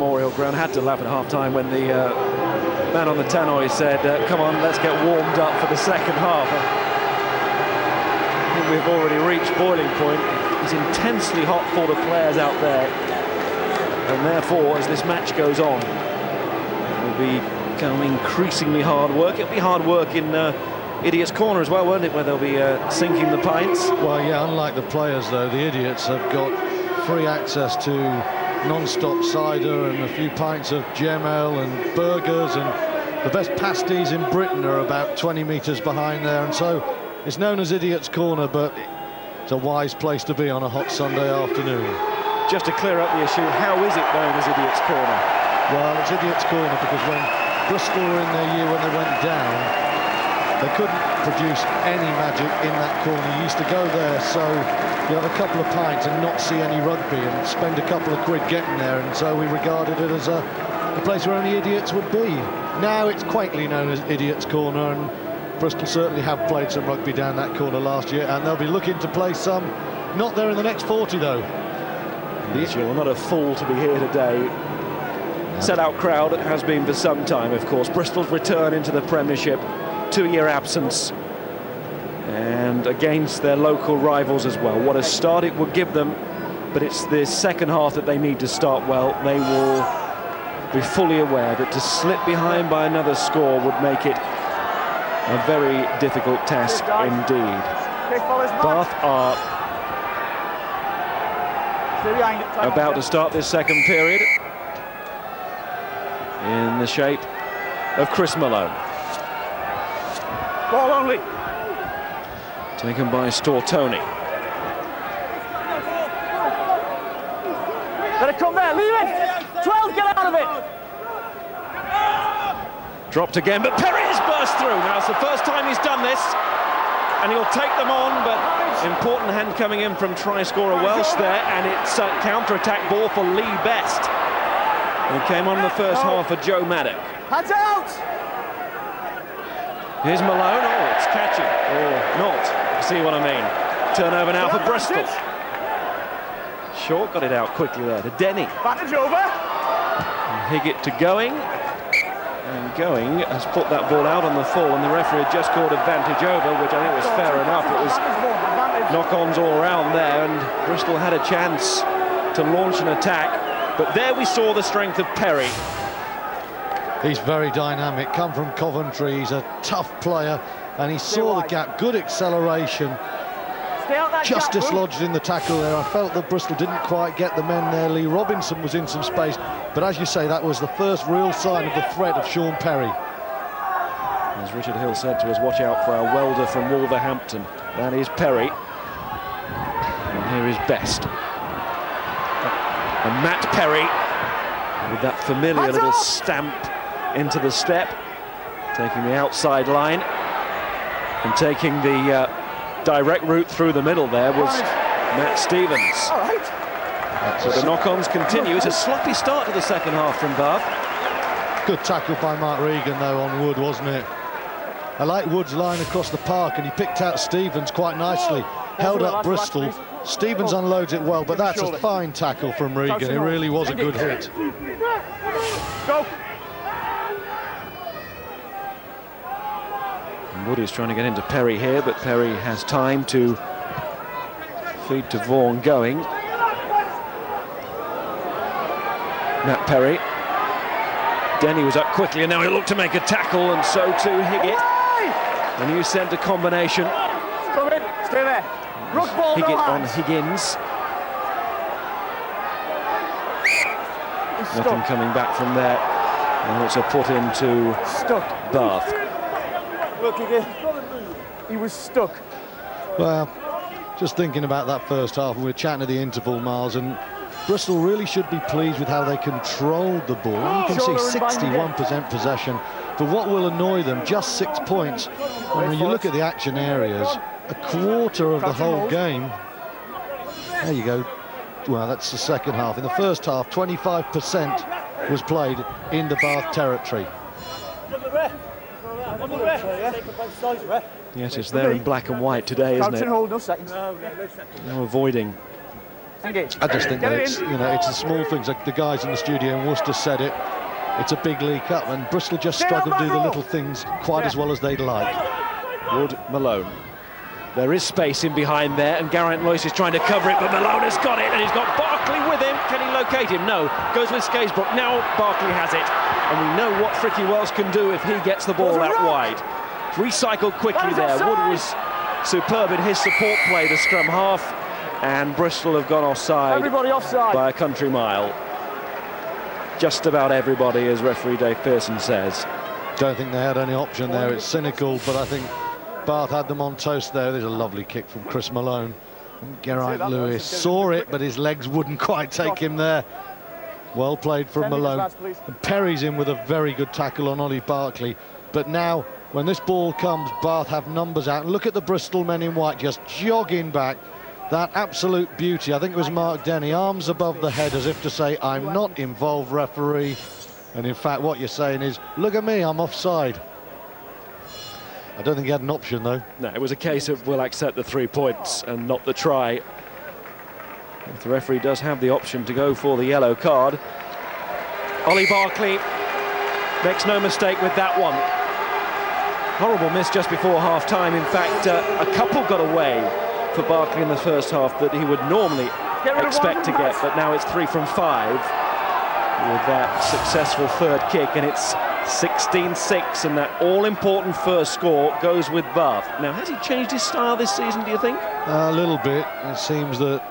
Memorial Ground. Had to laugh at half-time when the man on the tannoy said, come on, let's get warmed up for the second half. I think we've already reached boiling point. It's intensely hot for the players out there. And therefore, as this match goes on, it will become increasingly hard work. It'll be hard work in Idiot's Corner as well, won't it, where they'll be sinking the pints? Well, yeah, unlike the players, though, the Idiots have got free access to non-stop cider and a few pints of gem ale and burgers, and the best pasties in Britain are about 20 metres behind there, and so it's known as Idiot's Corner, but it's a wise place to be on a hot Sunday afternoon. Just to clear up the issue, how is it known as Idiot's Corner? Well, it's Idiot's Corner because when Bristol were in their year when they went down, they couldn't produce any magic in that corner. You used to go there, so you have a couple of pints and not see any rugby and spend a couple of quid getting there, and so we regarded it as a place where only idiots would be. Now it's quaintly known as Idiot's Corner, and Bristol certainly have played some rugby down that corner last year, and they'll be looking to play some. Not there in the next 40, though. Yes, you're not a fool to be here today. Set-out crowd has been for some time, of course. Bristol's return into the Premiership, 2-year absence, and against their local rivals as well. What a start it would give them, but it's the second half that they need to start well. They will be fully aware that to slip behind by another score would make it a very difficult task indeed. Bath are about to start this second period in the shape of Chris Malone. Ball only. Taken by Stortoni. Let it come there, leave it! 12, get out of it! Dropped again, but Perry has burst through. Now it's the first time he's done this, and he'll take them on, but important hand coming in from try-scorer Welsh there, and it's a counter-attack ball for Lee Best. And it came on in the first half for Joe Maddock. Hands out! Here's Malone. Oh, it's catching, or not. You see what I mean? Turnover now for Bristol. Short got it out quickly there to Denny. Advantage over. And Higgett to Going. And Going has put that ball out on the full, and the referee had just called advantage over, which I think was fair enough. It was knock-ons all around there, and Bristol had a chance to launch an attack. But there we saw the strength of Perry. He's very dynamic, come from Coventry, he's a tough player, and he saw the gap, good acceleration, just dislodged in the tackle there. I felt that Bristol didn't quite get the men there. Lee Robinson was in some space, but as you say, that was the first real sign of the threat of Sean Perry. As Richard Hill said to us, watch out for our welder from Wolverhampton. That is Perry. And here is Best. And Matt Perry, with that familiar little stamp into the step, taking the outside line and taking the direct route through the middle there was Matt Stevens. All right. So the knock-ons continue. It's a sloppy start to the second half from Bath. Good tackle by Mark Regan though on Wood, wasn't it? I like Wood's line across the park, and he picked out Stevens quite nicely. Held up Bristol. Stevens unloads it well, but that's a fine tackle from Regan. It really was a good hit. Go. Wood is trying to get into Perry here, but Perry has time to feed to Vaughan Going. Matt Perry. Denny was up quickly, and now he'll look to make a tackle, and so too Higgett. A new centre combination. Come in, stay there. Ruck ball, Higgett no on hands. Higgins. He's Nothing stuck. coming back from there. And it's a put into Stuck. Bath. Look again. He was stuck. Well, just thinking about that first half, we were chatting at the interval, Miles, and Bristol really should be pleased with how they controlled the ball. You can see 61% possession. But what will annoy them, just 6 points. And when you look at the action areas, a quarter of the whole game. There you go. Well, that's the second half. In the first half, 25% was played in the Bath territory. Yes, it's there in black and white today, isn't it? Hold, no seconds. No avoiding Engage. I just think that it's, you know, it's the small things. Like the guys in the studio in Worcester said it. It's a big League Cup, and Bristol just struggle to do the little things quite as well as they'd like. Wood, Malone. There is space in behind there, and Geraint Lewis is trying to cover it, but Malone has got it, and he's got Barkley with him. Can he locate him? No. Goes with Skaysbrook. Now Barkley has it, and we know what Fricky Welsh can do if he gets the ball out wide. Recycled quickly there. Wood was superb in his support play, the scrum half, and Bristol have gone offside by a country mile. Just about everybody, as referee Dave Pearson says. Don't think they had any option there. It's cynical, but I think Bath had them on toast there. There's a lovely kick from Chris Malone. Geraint Lewis saw it, but his legs wouldn't quite take him there. Well played from Malone. And Perry's in with a very good tackle on Ollie Barkley. But now, when this ball comes, Bath have numbers out. And look at the Bristol men in white just jogging back. That absolute beauty. I think it was Mark Denny, arms above the head as if to say, I'm not involved, referee. And in fact, what you're saying is, look at me, I'm offside. I don't think he had an option, though. No, it was a case of we'll accept the 3 points and not the try. If the referee does have the option to go for the yellow card. Ollie Barkley makes no mistake with that one. Horrible miss just before half-time. In fact, a couple got away for Barkley in the first half that he would normally expect to get, but now it's 3 from 5 with that successful third kick, and it's 16-6, and that all-important first score goes with Bath. Now, has he changed his style this season, do you think? A little bit. It seems that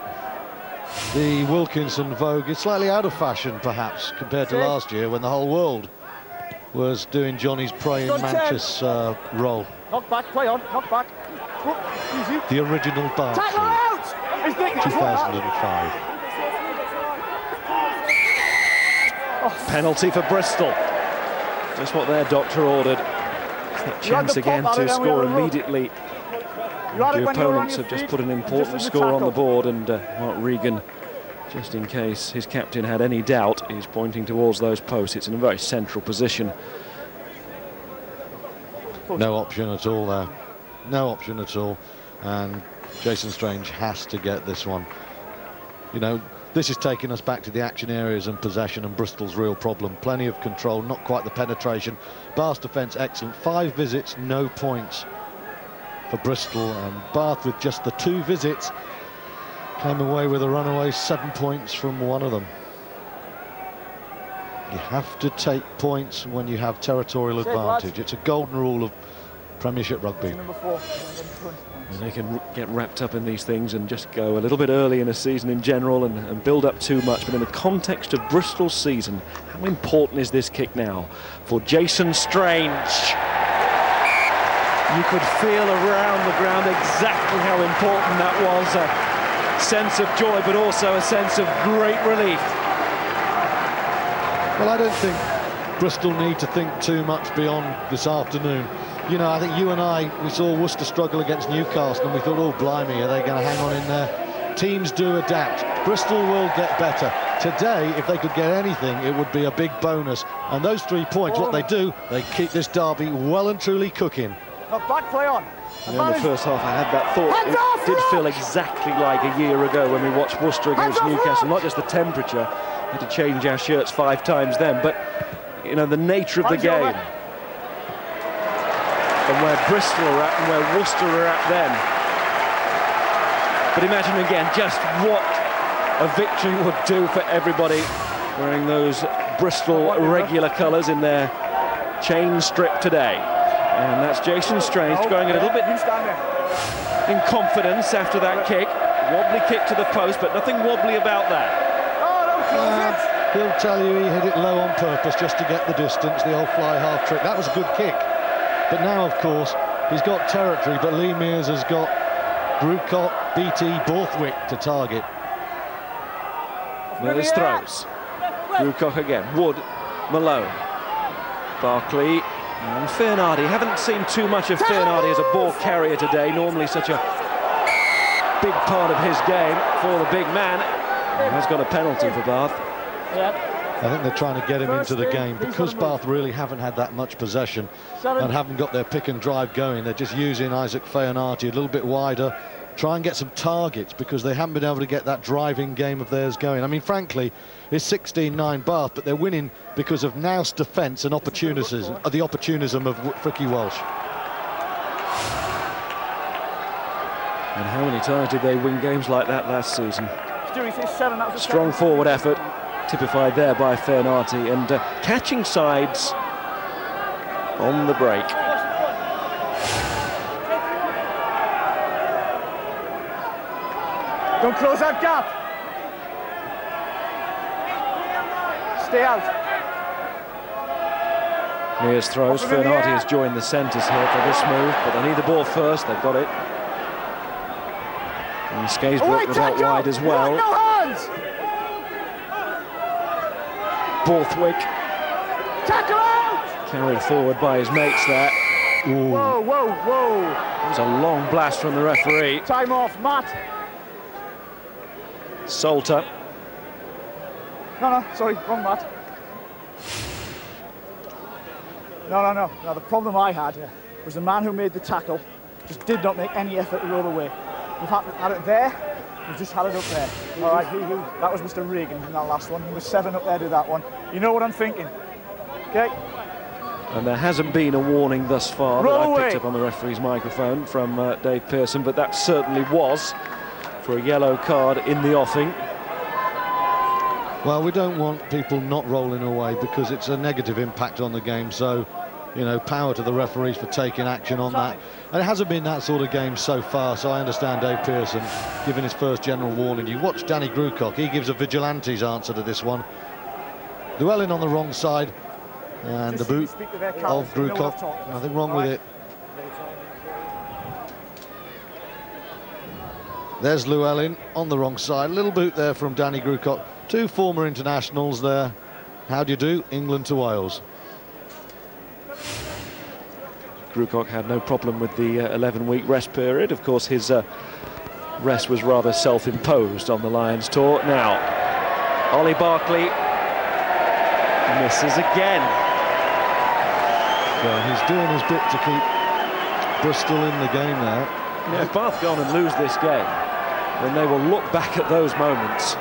the Wilkinson vogue is slightly out of fashion, perhaps, compared to last year when the whole world was doing Johnny's praying mantis role. Knock back, play on, knock back. Easy. The original Barkley, 2005. Penalty for Bristol. Just what their doctor ordered. That chance again to score immediately. The opponents have just put an important score on the board, and Mark Regan, just in case his captain had any doubt, is pointing towards those posts. It's in a very central position. No option at all there. No option at all. And Jason Strange has to get this one. You know, this is taking us back to the action areas and possession and Bristol's real problem. Plenty of control, not quite the penetration. Bath's defence excellent. 5 visits, no points for Bristol, and Bath, with just the 2 visits, came away with a runaway 7 points from one of them. You have to take points when you have territorial advantage. It's a golden rule of Premiership rugby. They can get wrapped up in these things and just go a little bit early in a season in general and build up too much. But in the context of Bristol's season, how important is this kick now for Jason Strange? You could feel around the ground exactly how important that was. A sense of joy, but also a sense of great relief. Well, I don't think Bristol need to think too much beyond this afternoon. You know, I think you and I, we saw Worcester struggle against Newcastle and we thought, oh, blimey, are they going to hang on in there? Teams do adapt. Bristol will get better. Today, if they could get anything, it would be a big bonus. And those 3 points, what they do, they keep this derby well and truly cooking. Back, play on. In the first half, I had that thought. It did feel exactly like a year ago when we watched Worcester against Newcastle. Not just the temperature, we had to change our shirts 5 times then, but, you know, the nature of the game. And where Bristol are at and where Worcester are at then. But imagine again just what a victory would do for everybody wearing those Bristol regular colours in their chain strip today. And that's Jason Strange going a little bit in confidence after that kick. Wobbly kick to the post, but nothing wobbly about that. He'll tell you he hit it low on purpose just to get the distance, the old fly half trick. That was a good kick. But now, of course, he's got territory, but Lee Mears has got Brewcock, BT, Borthwick to target. Mears throws. Brewcock again. Wood, Malone, Barkley and Fernardi. Haven't seen too much of Fernardi as a ball carrier today. Normally such a big part of his game for the big man. He has got a penalty for Bath. I think they're trying to get him into the game because Bath really haven't had that much possession and haven't got their pick and drive going. They're just using Isaac Fernardi a little bit wider try and get some targets, because they haven't been able to get that driving game of theirs going. I mean, frankly, it's 16-9 Bath, but they're winning because of Nouse defence and the opportunism of Fricky Walsh. And how many times did they win games like that last season? Strong forward effort, typified there by Fernati, and catching sides on the break. Don't close that gap. Stay out. Mears throws. Fernati has joined the centres here for this move, but they need the ball first. They've got it. And Skaysbrook was out wide as well. No hands. Borthwick Tackle out. carried forward by his mates there. Ooh. Whoa, whoa, whoa. That was a long blast from the referee. Time off, Matt. Salter. No, sorry, wrong Matt. No. Now, the problem I had was the man who made the tackle just did not make any effort to roll away. We've had it there, we've just had it up there. All right, that was Mr. Regan in that last one. Number 7 up there to that one. You know what I'm thinking, okay? And there hasn't been a warning thus far Roll that I away. picked up on the referee's microphone from Dave Pearson, but that certainly was for a yellow card in the offing. Well, we don't want people not rolling away because it's a negative impact on the game, so, you know, power to the referees for taking action on that. And it hasn't been that sort of game so far, so I understand Dave Pearson giving his first general warning. You watch Danny Grucock, he gives a vigilante's answer to this one. Llewellyn on the wrong side, and the boot of Grucock. Nothing wrong with it. There's Llewellyn on the wrong side. Little boot there from Danny Grucock. 2 former internationals there. How do you do? England to Wales. Grucock had no problem with the 11-week rest period. Of course, his rest was rather self-imposed on the Lions tour. Now, Ollie Barkley misses again. Well, he's doing his bit to keep Bristol in the game now. Yeah, if Bath go on and lose this game, then they will look back at those moments.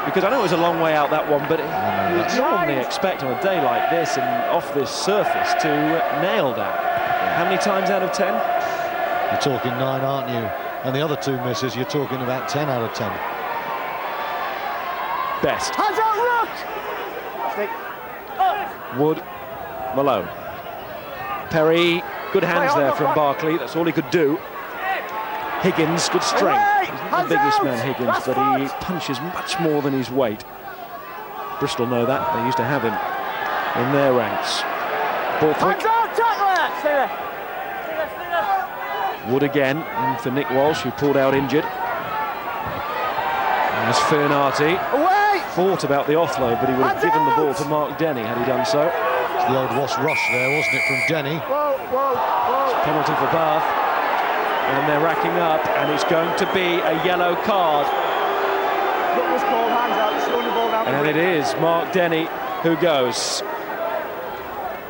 Because I know it was a long way out, that one, but you'd normally expect on a day like this and off this surface to nail that. How many times out of 10? You're talking 9, aren't you? And the other 2 misses, you're talking about 10 out of 10. Best. Hands out, Rook! Stay. Wood, Malone. Perry, good hands there from Barkley. That's all he could do. Higgins, good strength. He's not the biggest man, Higgins, but he punches much more than his weight. Bristol know that. They used to have him in their ranks. Borthwick. Hands out, tackle it! Stay there. Wood again, and for Nick Walsh, who pulled out injured. There's Fernati. Away! Thought about the offload, but he would have given the ball to Mark Denny had he done so. It's the old Wasp rush there, wasn't it, from Denny? Whoa. Penalty for Bath. And they're racking up, and it's going to be a yellow card. Look, was called hands out, he's throwing the ball down. And it is Mark Denny who goes.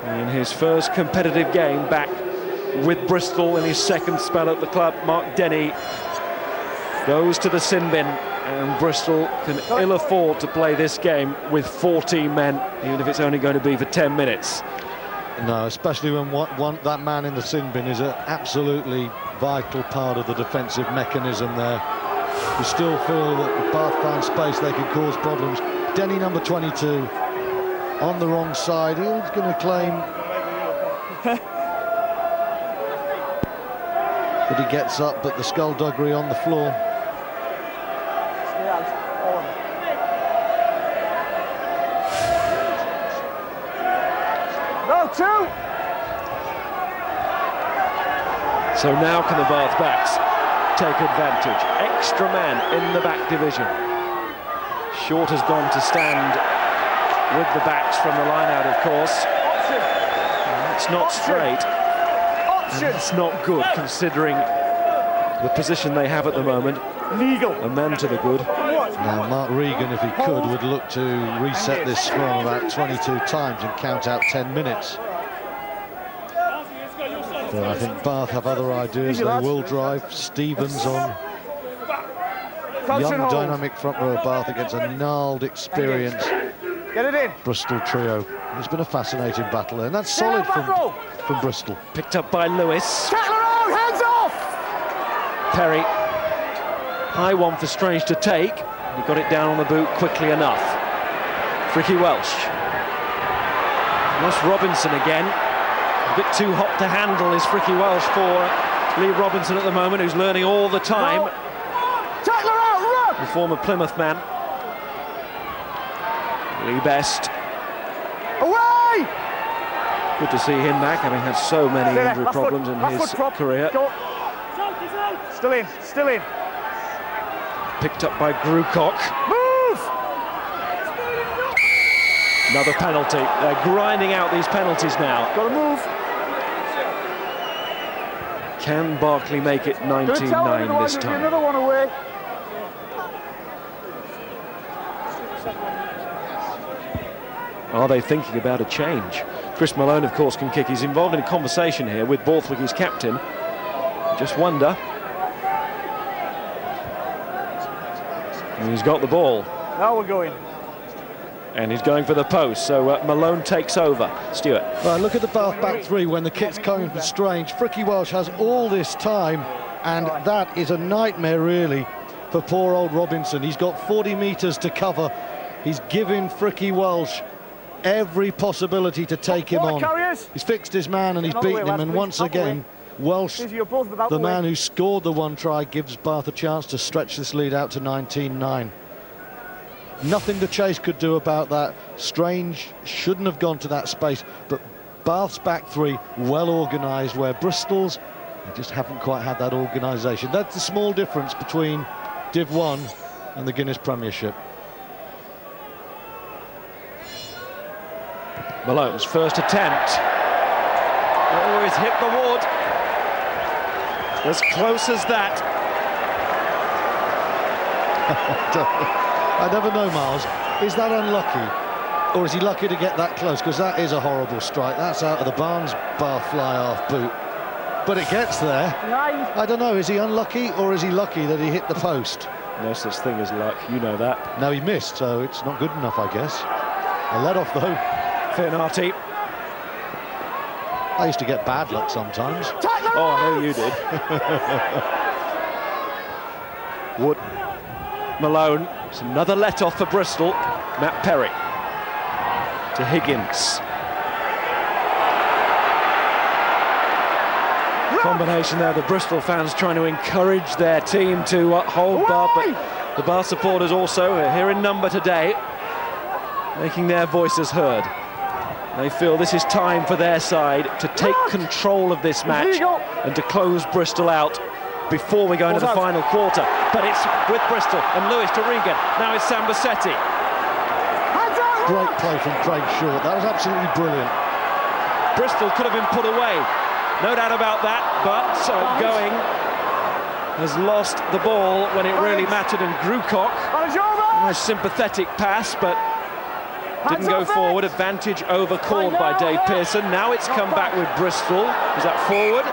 In his first competitive game back with Bristol in his second spell at the club, Mark Denny goes to the sin bin, and Bristol can ill afford to play this game with 14 men, even if it's only going to be for 10 minutes. No, especially when that man in the sin bin is an absolutely vital part of the defensive mechanism there. You still feel that if Bath find space, they can cause problems. Denny, number 22, on the wrong side. He's going to claim that he gets up, but the skullduggery on the floor. Two. So now can the Bath backs take advantage. Extra man in the back division. Short has gone to stand with the backs from the line out, of course. It's not straight. And it's not good considering the position they have at the moment. Legal. A man to the good. Now, Mark Regan, if he could, would look to reset this scrum about 22 times and count out 10 minutes. But I think Bath have other ideas. They will drive. Stevens on. Young, dynamic front row of Bath against a gnarled, experienced Get it in. Bristol trio. It's been a fascinating battle, and that's solid from Bristol. Picked up by Lewis. Tackle around, hands off! Perry. High one for Strange to take. He got it down on the boot quickly enough. Ricky Welsh. Lost Robinson again. A bit too hot to handle is Ricky Welsh for Lee Robinson at the moment, who's learning all the time. No. Tackle around, run! The former Plymouth man. Lee Best. Away! Good to see him back, having had so many injury problems in his career. Go. Still in, still in. Picked up by Grucock. Move! Another penalty. They're grinding out these penalties now. Got to move. Can Barkley make it 19-9 this time? Another one away. Are they thinking about a change? Chris Malone, of course, can kick. He's involved in a conversation here with Borthwick, his captain. Just wonder. And he's got the ball. Now we're going. And he's going for the post, so Malone takes over. Stuart. Right, look at the Bath back three when the kit's coming from Strange. Ricky Welsh has all this time, and that is a nightmare, really, for poor old Robinson. He's got 40 metres to cover. He's giving Ricky Welsh every possibility to take him on. He's fixed his man and he's beaten him, and once again, Welsh, the man who scored the one try, gives Bath a chance to stretch this lead out to 19-9. Nothing the chase could do about that. Strange shouldn't have gone to that space, but Bath's back three, well organised, where Bristol's, they just haven't quite had that organisation. That's the small difference between Div 1 and the Guinness Premiership. Malone's first attempt. Oh, he's hit the wood. As close as that. I never know, Miles. Is that unlucky? Or is he lucky to get that close? Because that is a horrible strike. That's out of the Barnes Bath fly-half boot. But it gets there. I don't know, is he unlucky or is he lucky that he hit the post? No such thing as luck, you know that. No, he missed, so it's not good enough, I guess. A let-off, though. Finarty. I used to get bad luck sometimes. Oh, I know you did. Wood. Malone. It's another let-off for Bristol. Matt Perry. To Higgins. Combination there, the Bristol fans trying to encourage their team to hold Bath, but the Bath supporters also here in number today, making their voices heard. They feel this is time for their side to take control of this match and to close Bristol out before we go into the final quarter. But it's with Bristol and Lewis to Regan. Now it's Sambasetti. Great play from Craig Short. That was absolutely brilliant. Bristol could have been put away. No doubt about that, but Going has lost the ball when it really mattered, and Grucock, a nice sympathetic pass, but didn't go forward. Advantage over called by Dave Pearson. Now it's come back with Bristol. Is that forward?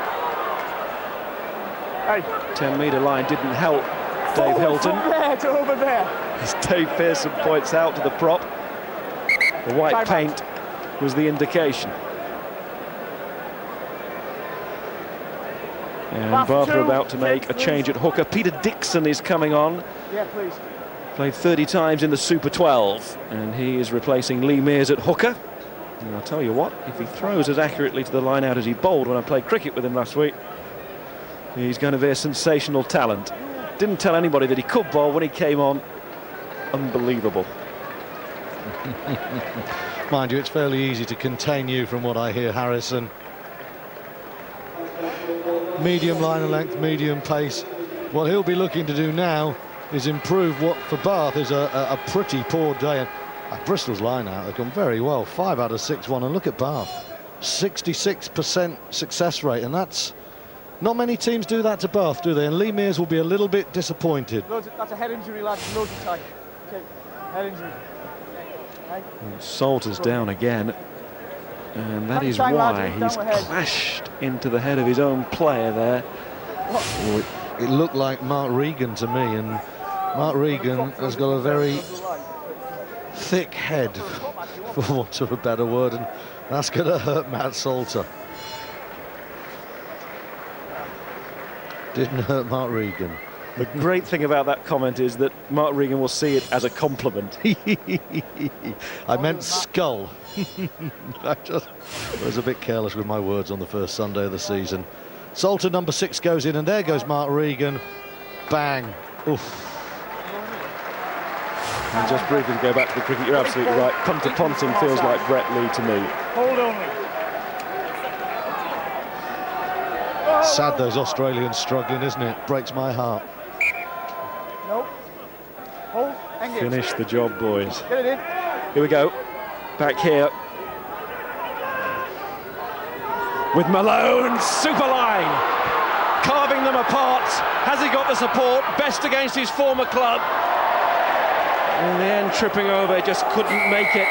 10-metre line didn't help Dave Hilton. From there to over there. As Dave Pearson points out to the prop, the white paint was the indication. And Bath are about to make a change at hooker. Peter Dixon is coming on. Yeah, please. Played 30 times in the Super 12, and he is replacing Lee Mears at hooker. And I'll tell you what, if he throws as accurately to the line out as he bowled when I played cricket with him last week, he's going to be a sensational talent. Didn't tell anybody that he could bowl when he came on. Unbelievable. Mind you, it's fairly easy to contain you from what I hear, Harrison. Medium line of length, medium pace. What he'll be looking to do now is improve what for Bath is a pretty poor day. And Bristol's line out, they've gone very well. 5 out of 6 won, and look at Bath. 66% success rate, and that's... Not many teams do that to Bath, do they? And Lee Mears will be a little bit disappointed. That's a head injury, lad. Loads of time. Okay, head injury. Salter's down again. And that is why he's clashed into the head of his own player there. Well, it looked like Mark Regan to me, and Mark Regan has got a very thick head, for want of a better word, and that's going to hurt Matt Salter. Didn't hurt Mark Regan. The great thing about that comment is that Mark Regan will see it as a compliment. I meant skull. I was a bit careless with my words on the first Sunday of the season. Salter, number 6, goes in, and there goes Mark Regan. Bang. Oof. And just briefly to go back to the cricket, you're absolutely right. Punter Ponting feels like Brett Lee to me. Hold only. Sad those Australians struggling, isn't it? Breaks my heart. Nope. Hold. Engage. Finish the job, boys. Get it in. Here we go. Back here. With Malone, super line. Carving them apart. Has he got the support? Best against his former club. In the end, tripping over, just couldn't make it.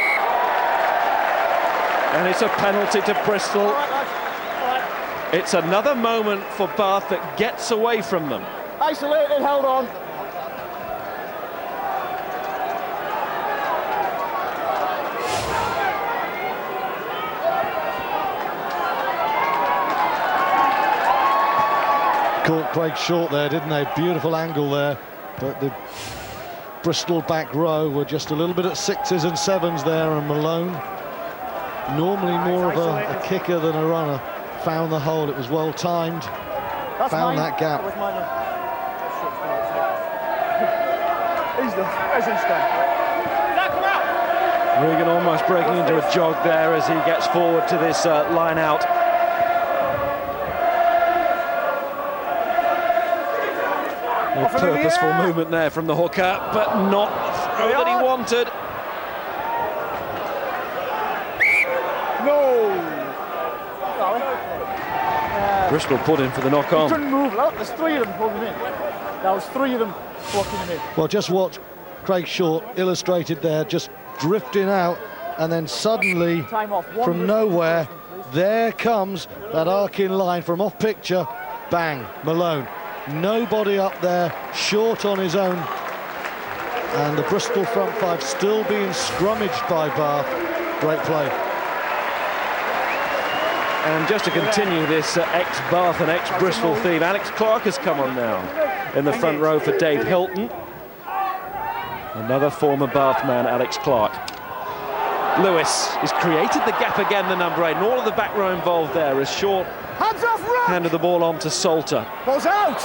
And it's a penalty to Bristol. All right. It's another moment for Bath that gets away from them. Isolated, held on. Caught Craig short there, didn't they? Beautiful angle there, but the Bristol back row were just a little bit at 6s and 7s there, and Malone, normally more of a kicker than a runner, found the hole. It was well timed. That's found mine. that gap. That was mine. Where's his stand? Regan almost breaking into a jog there as he gets forward to this line out. A purposeful movement there from the hooker, but not the throw that he wanted. No! Bristol put in for the knock He on. couldn't move. Look, there's 3 of them pulling him in. There was 3 of them blocking him in. Well, just watch Craig Short illustrated there, just drifting out, and then suddenly, Time off. from nowhere, there comes that arcing line from off picture. Bang, Malone. Nobody up there, Short on his own, and the Bristol front 5 still being scrummaged by Bath. Great play. And just to continue this ex-Bath and ex-Bristol theme, Alex Clark has come on now in the front row for Dave Hilton. Another former Bath man, Alex Clark. Lewis has created the gap again, the number 8, and all of the back row involved there as Short Hands off, Rook! handed the ball on to Salter. Ball's out!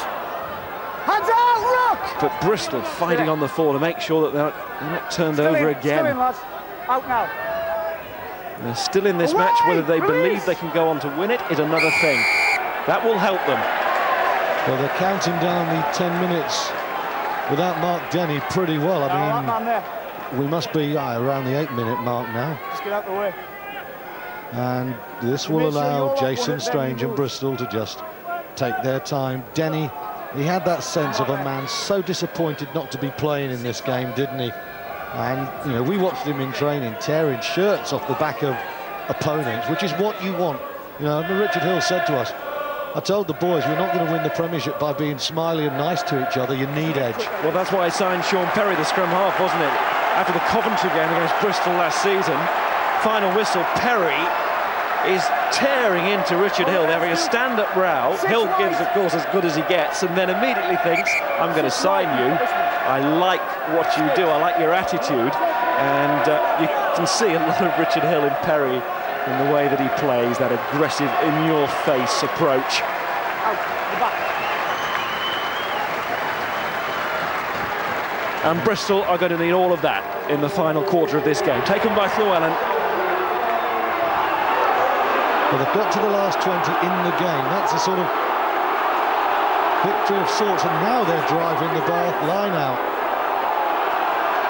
Hands out, Rook! But Bristol fighting on the floor to make sure that they're not turned over again. Still in, lads. Out now. They're still in this match. Whether they believe they can go on to win it is another thing. That will help them. Well, they're counting down the 10 minutes without Mark Denny pretty well. I mean, that man there. we must be around the 8-minute mark now. Just get out the way. And this will allow Jason Strange and Bristol to just take their time. Denny, he had that sense of a man so disappointed not to be playing in this game, didn't he? And, you know, we watched him in training tearing shirts off the back of opponents, which is what you want. You know, Richard Hill said to us, I told the boys, we're not going to win the Premiership by being smiley and nice to each other. You need edge. Well, that's why I signed Sean Perry, the scrum half, wasn't it? After the Coventry game against Bristol last season, final whistle, Perry is tearing into Richard Hill. They're having a stand-up row. Hill gives, of course, as good as he gets, and then immediately thinks, I'm going to sign you. I like what you do. I like your attitude. And you can see a lot of Richard Hill in Perry in the way that he plays, that aggressive, in-your-face approach. And Bristol are going to need all of that in the final quarter of this game. Taken by Llewellyn. Well, they've got to the last 20 in the game. That's a sort of victory of sorts, and now they're driving the Bath line out.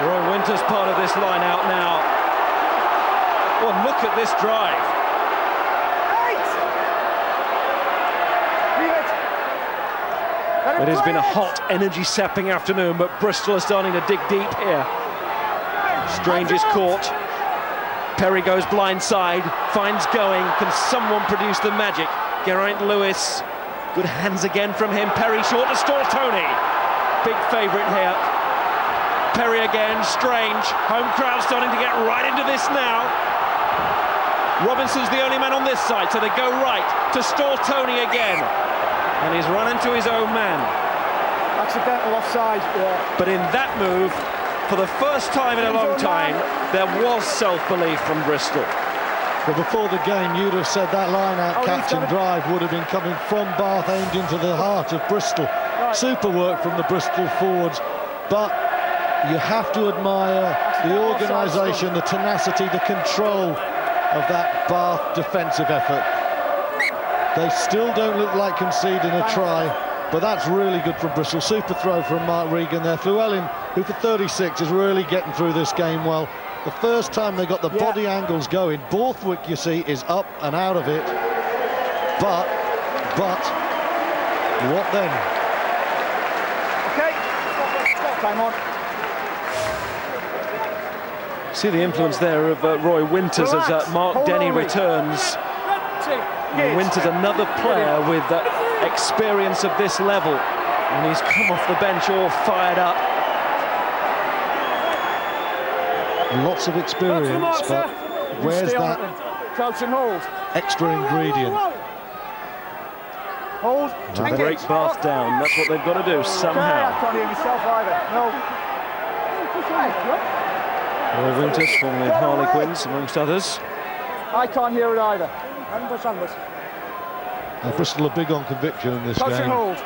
Roy Winter's part of this line out now. Well, look at this drive. It has been a hot, energy-sapping afternoon, but Bristol are starting to dig deep here. Strange is caught. Perry goes blindside, finds going. Can someone produce the magic? Geraint Lewis, good hands again from him. Perry short to Stortoni. Big favourite here. Perry again, Strange. Home crowd starting to get right into this now. Robinson's the only man on this side, so they go right to Stortoni again. And he's run into his own man. Accidental offside, yeah. But in that move, for the first time in a long time, there was self-belief from Bristol. But before the game, you'd have said that line-out catch and drive would have been coming from Bath, aimed into the heart of Bristol. Right. Super work from the Bristol forwards, but you have to admire the organisation, the tenacity, the control of that Bath defensive effort. They still don't look like conceding a try, but that's really good from Bristol. Super throw from Mark Regan there. Llewellyn, who for 36 is really getting through this game well. The first time they got the body angles going, Borthwick, you see, is up and out of it. But, what then? Okay, stop time on. See the influence there of Roy Winters as Mark Denny returns. Winters, another player with experience of this level, and he's come off the bench all fired up. Lots of experience, but where's that Crouch and hold. extra ingredient? Hold. To break Bath down, that's what they've got to do somehow. I can't hear myself either. No. Roy Winters from the Harlequins, amongst others. I can't hear it either. Now, Bristol are big on conviction in this Crouch game. and hold.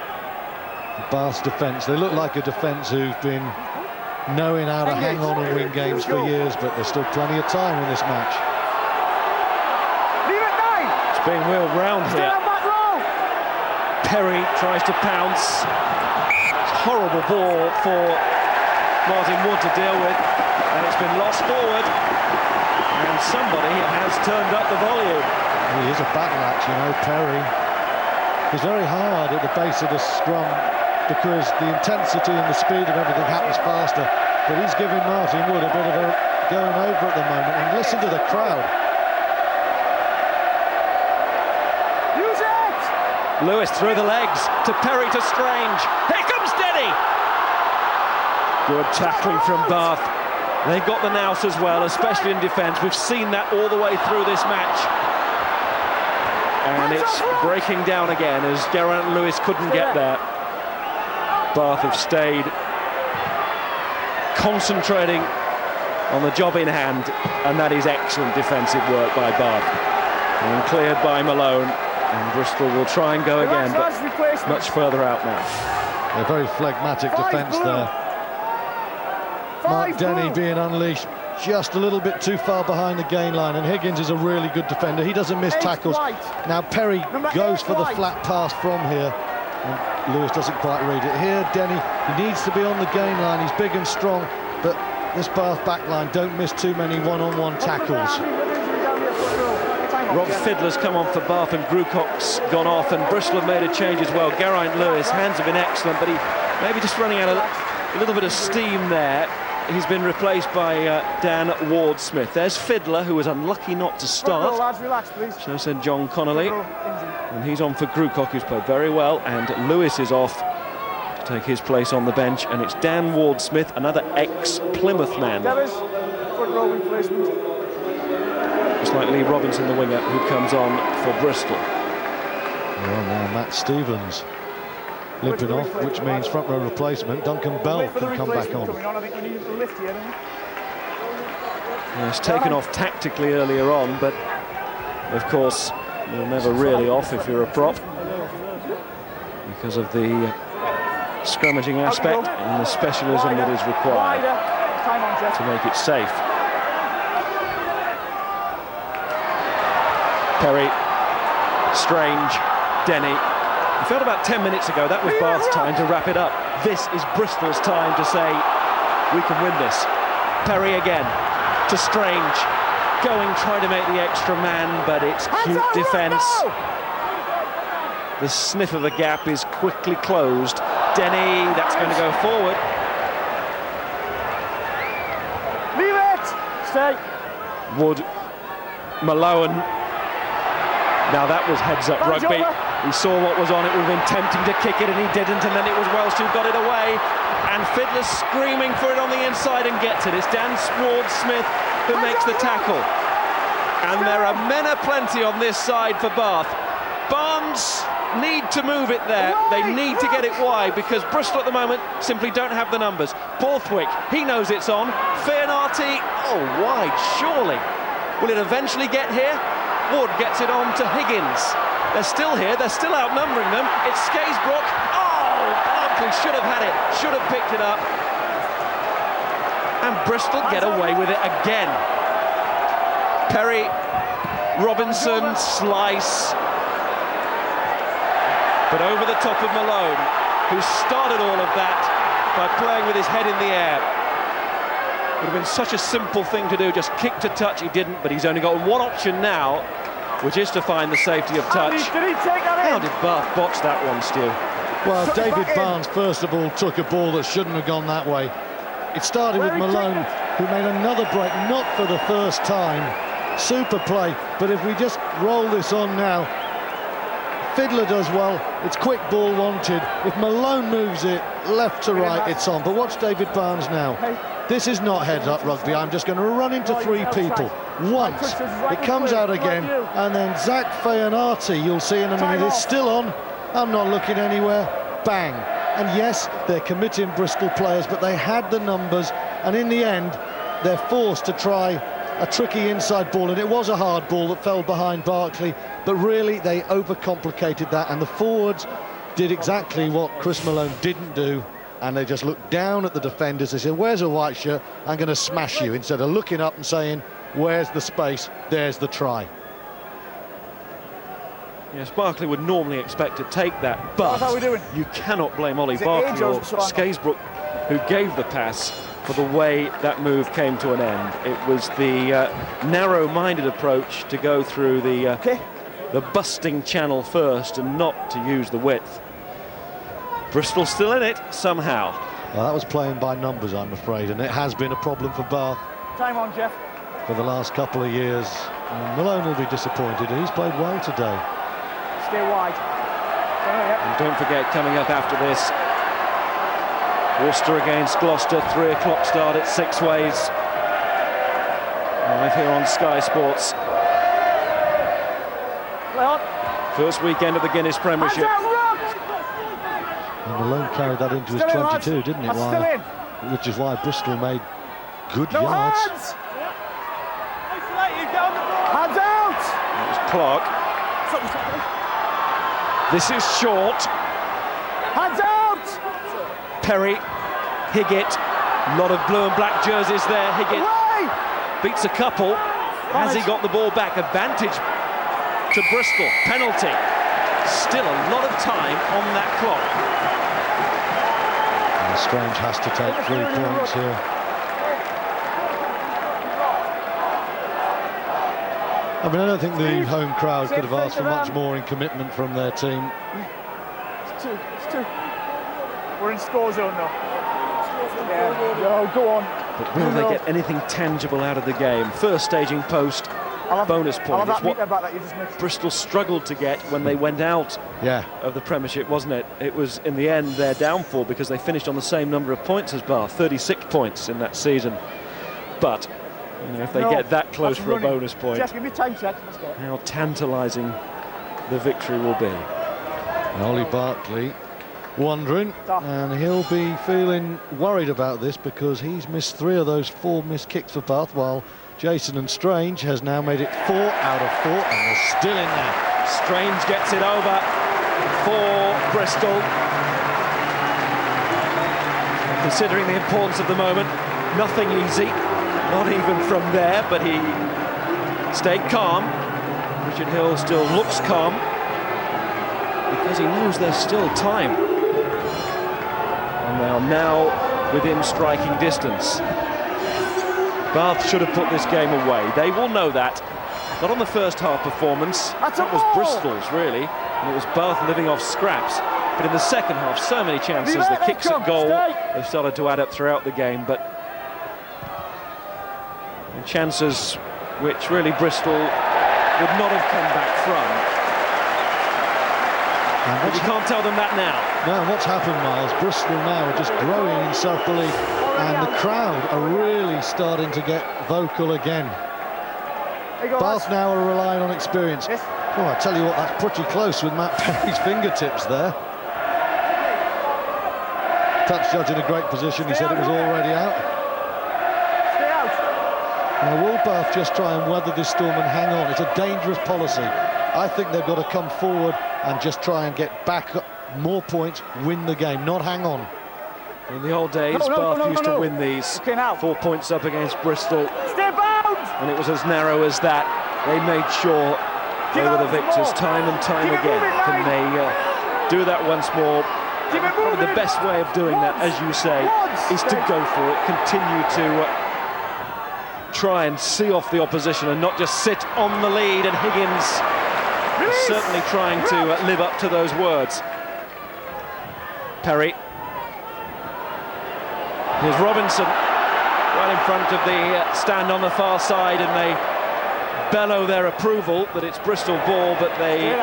Bath's defence, they look like a defence who've been knowing how to hang on and win games for years, but there's still plenty of time in this match. Leave it 9. It's being wheeled round here. Back row. Perry tries to pounce. Horrible ball for Martin Wood to deal with, and it's been lost forward, and somebody has turned up the volume. He is a battle axe, you know, Perry. He's very hard at the base of the scrum because the intensity and the speed of everything happens faster, but he's giving Martin Wood a bit of a going over at the moment, and listen to the crowd. Use it! Lewis through the legs to Perry to Strange. Here comes Denny! Good tackling from Bath. They got the nous as well, especially in defence. We've seen that all the way through this match. And it's breaking down again as Geraint Lewis couldn't get there. Bath have stayed concentrating on the job in hand, and that is excellent defensive work by Bath. And cleared by Malone, and Bristol will try and go again, but much further out now. A very phlegmatic defence there. Mark Denny being unleashed just a little bit too far behind the gain line, and Higgins is a really good defender. He doesn't miss tackles. Now Perry goes for the flat pass from here, and Lewis doesn't quite read it. Here Denny, he needs to be on the gain line. He's big and strong, but this Bath back line don't miss too many one-on-one tackles. Rob Fiddler's come on for Bath, and Grucock's gone off, and Bristol have made a change as well. Geraint Lewis, hands have been excellent, but he maybe just running out a little bit of steam there. He's been replaced by Dan Ward-Smith. There's Fiddler, who was unlucky not to start. So said John Connolly. And he's on for Grucock, who's played very well. And Lewis is off to take his place on the bench. And it's Dan Ward-Smith, another ex-Plymouth man. Just like Lee Robinson, the winger, who comes on for Bristol. Well, now Matt Stevens limping off, which means front row replacement. Duncan Bell can come back on. Yes, taken off tactically earlier on, but of course you're never really off if you're a prop because of the scrummaging aspect and the specialism that is required to make it safe. Perry, Strange, Denny. It felt about 10 minutes ago that was Bath's time to wrap it up. This is Bristol's time to say, we can win this. Perry again to Strange, going, trying to make the extra man, but it's cute defence. The sniff of the gap is quickly closed. Denny, that's going to go forward. Leave it! Stay. Wood Malone. Now that was heads-up rugby. He saw what was on. It would have been tempting to kick it, and he didn't, and then it was Welsh who got it away. And Fiddler's screaming for it on the inside and gets it. It's Dan Ward-Smith who makes the tackle. And there are men aplenty on this side for Bath. Barnes need to move it there. They need to get it wide because Bristol at the moment simply don't have the numbers. Borthwick, he knows it's on. Fearnarty, oh, wide, surely. Will it eventually get here? Ward gets it on to Higgins. They're still here, they're still outnumbering them. It's Skaysbrook. Oh, Barkley should have had it, should have picked it up. And Bristol get away with it again. Perry, Robinson, slice. But over the top of Malone, who started all of that by playing with his head in the air. Would have been such a simple thing to do, just kick to touch. He didn't, but he's only got one option now, which is to find the safety of touch. Did he take that in? How did Bath botch that one, Stu? Well, David Barnes, first of all, took a ball that shouldn't have gone that way. It started with Malone, who made another break, not for the first time. Super play, but if we just roll this on now, Fiddler does well, it's quick ball wanted. If Malone moves it left to right, it's on. But watch David Barnes now. This is not heads-up rugby. I'm just going to run into three people. Once, it comes out again, and then Zach Fearnarty, you'll see in a minute, is still on. I'm not looking anywhere. Bang. And yes, they're committing Bristol players, but they had the numbers, and in the end, they're forced to try a tricky inside ball, and it was a hard ball that fell behind Barkley, but really they overcomplicated that, and the forwards did exactly what Chris Malone didn't do, and they just looked down at the defenders. They said, where's a white shirt? I'm going to smash you, instead of looking up and saying, where's the space? There's the try. Yes, Barkley would normally expect to take that, but you cannot blame Ollie Barkley or Skaysbrook, who gave the pass, for the way that move came to an end. It was the narrow-minded approach to go through the busting channel first and not to use the width. Bristol still in it, somehow. Well, that was playing by numbers, I'm afraid, and it has been a problem for Bath. Time on, Jeff. For the last couple of years. And Malone will be disappointed. He's played well today. Stay wide. And don't forget, coming up after this, Worcester against Gloucester, 3 o'clock start at Six Ways. Live here on Sky Sports. First weekend of the Guinness Premiership. And Malone carried that into his 22, didn't it? Which is why Bristol made good yards. Hands! Hands out! It was Clark. This is short. Hands out! Perry, Higgett, a lot of blue and black jerseys there. Higgett beats a couple. Has he got the ball back? Advantage to Bristol. Penalty. Still a lot of time on that clock. And Strange has to take 3 points here. I mean, I don't think the home crowd could have asked for much more in commitment from their team. It's two. We're in score zone now. Yeah, go on. But will they get anything tangible out of the game? First staging post, bonus point. It's what Bristol struggled to get when they went out of the Premiership, wasn't it? It was, in the end, their downfall because they finished on the same number of points as Bath, 36 points in that season. But you know, if they get that close for a bonus point, Jeff, give me a time check. Let's go. How tantalising the victory will be. And Ollie Barkley wondering, and he'll be feeling worried about this because he's missed 3 of those 4 missed kicks for Bath, while Jason and Strange has now made it 4 out of 4, and they're still in there. Strange gets it over for Bristol. Considering the importance of the moment, nothing easy, not even from there, but he stayed calm. Richard Hill still looks calm because he knows there's still time. And they are now within striking distance. Bath should have put this game away. They will know that. Not on the first half performance. That was Bristol's, really. And it was Bath living off scraps. But in the second half, so many chances. The kicks at goal, they've started to add up throughout the game. But chances which really Bristol would not have come back from. But you can't tell them that now. No, what's happened, Miles? Bristol now are just growing in self-belief, and the crowd are really starting to get vocal again. Bath now are relying on experience. Oh, I tell you what, that's pretty close with Matt Perry's fingertips there. Touch judge in a great position. He said it was already out. Stay out. Now, will Bath just try and weather this storm and hang on? It's a dangerous policy. I think they've got to come forward and just try and get back more points, win the game, not hang on. In the old days, Bath used to win these. 4 points up against Bristol. Step out! And it was as narrow as that. They made sure they were the victors time and time again. Can they do that once more? Probably the best way of doing that, as you say, is to go for it, continue to try and see off the opposition and not just sit on the lead. And Higgins is certainly trying to live up to those words. Perry. Here's Robinson right in front of the stand on the far side, and they bellow their approval that it's Bristol ball, but they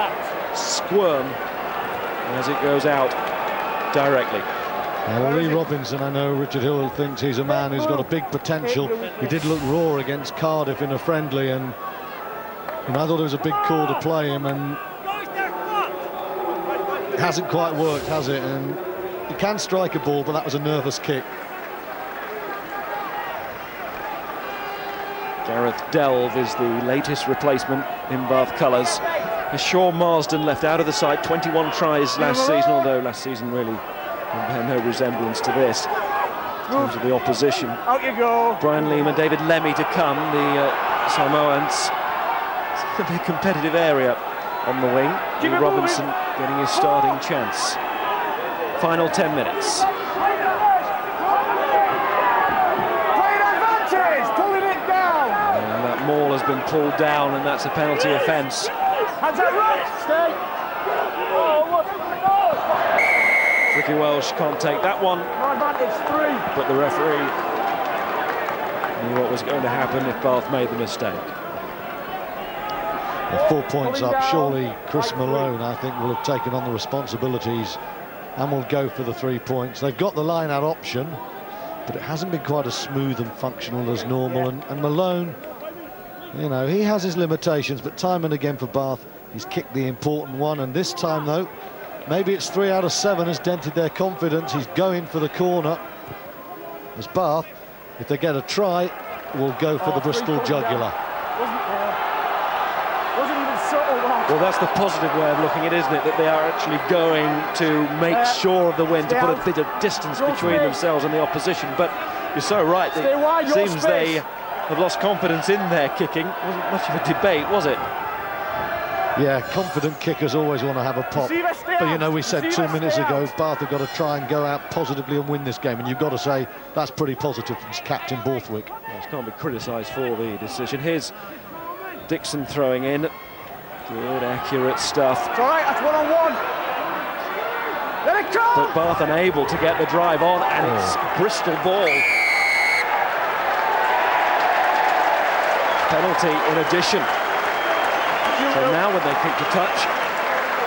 squirm as it goes out directly. Well, Lee Robinson, I know Richard Hill thinks he's a man who's got a big potential. He did look raw against Cardiff in a friendly, and I thought it was a big call to play him, and it hasn't quite worked, has it? And he can strike a ball, but that was a nervous kick. Gareth Delve is the latest replacement in Bath colours. Sean Marsden left out of the side, 21 tries last season, although last season really bear no resemblance to this in terms of the opposition. Out you go. Brian Lehman, David Lemmy to come, the Samoans. It's going to be a competitive area on the wing. Lee Robinson getting his starting chance. Final 10 minutes. Maul has been pulled down, and that's a penalty offence. Hands out, right. Stay. Ricky Welsh can't take that one. But the referee knew what was going to happen if Bath made the mistake. Well, 4 points up. Surely Chris Malone, I think, will have taken on the responsibilities and will go for the 3 points. They've got the line-out option, but it hasn't been quite as smooth and functional as normal. And Malone, you know, he has his limitations, but time and again for Bath, he's kicked the important one. And this time, though, maybe it's 3 out of 7 has dented their confidence. He's going for the corner. As Bath, if they get a try, will go for the Bristol jugular. Wasn't even subtle. Well, that's the positive way of looking at it, isn't it? That they are actually going to make sure of the win, to put a bit of distance between themselves and the opposition. But you're so right. It seems they have lost confidence in their kicking. Wasn't much of a debate, was it? Yeah, confident kickers always want to have a pop. But, you know, we said 2 minutes ago, Bath have got to try and go out positively and win this game. And you've got to say, that's pretty positive from Captain Borthwick. Well, can't be criticised for the decision. Here's Dixon throwing in. Good, accurate stuff. It's all right, that's one-on-one. Let it go! But Bath unable to get the drive on, and it's Bristol ball. Penalty in addition. So now when they kick to touch,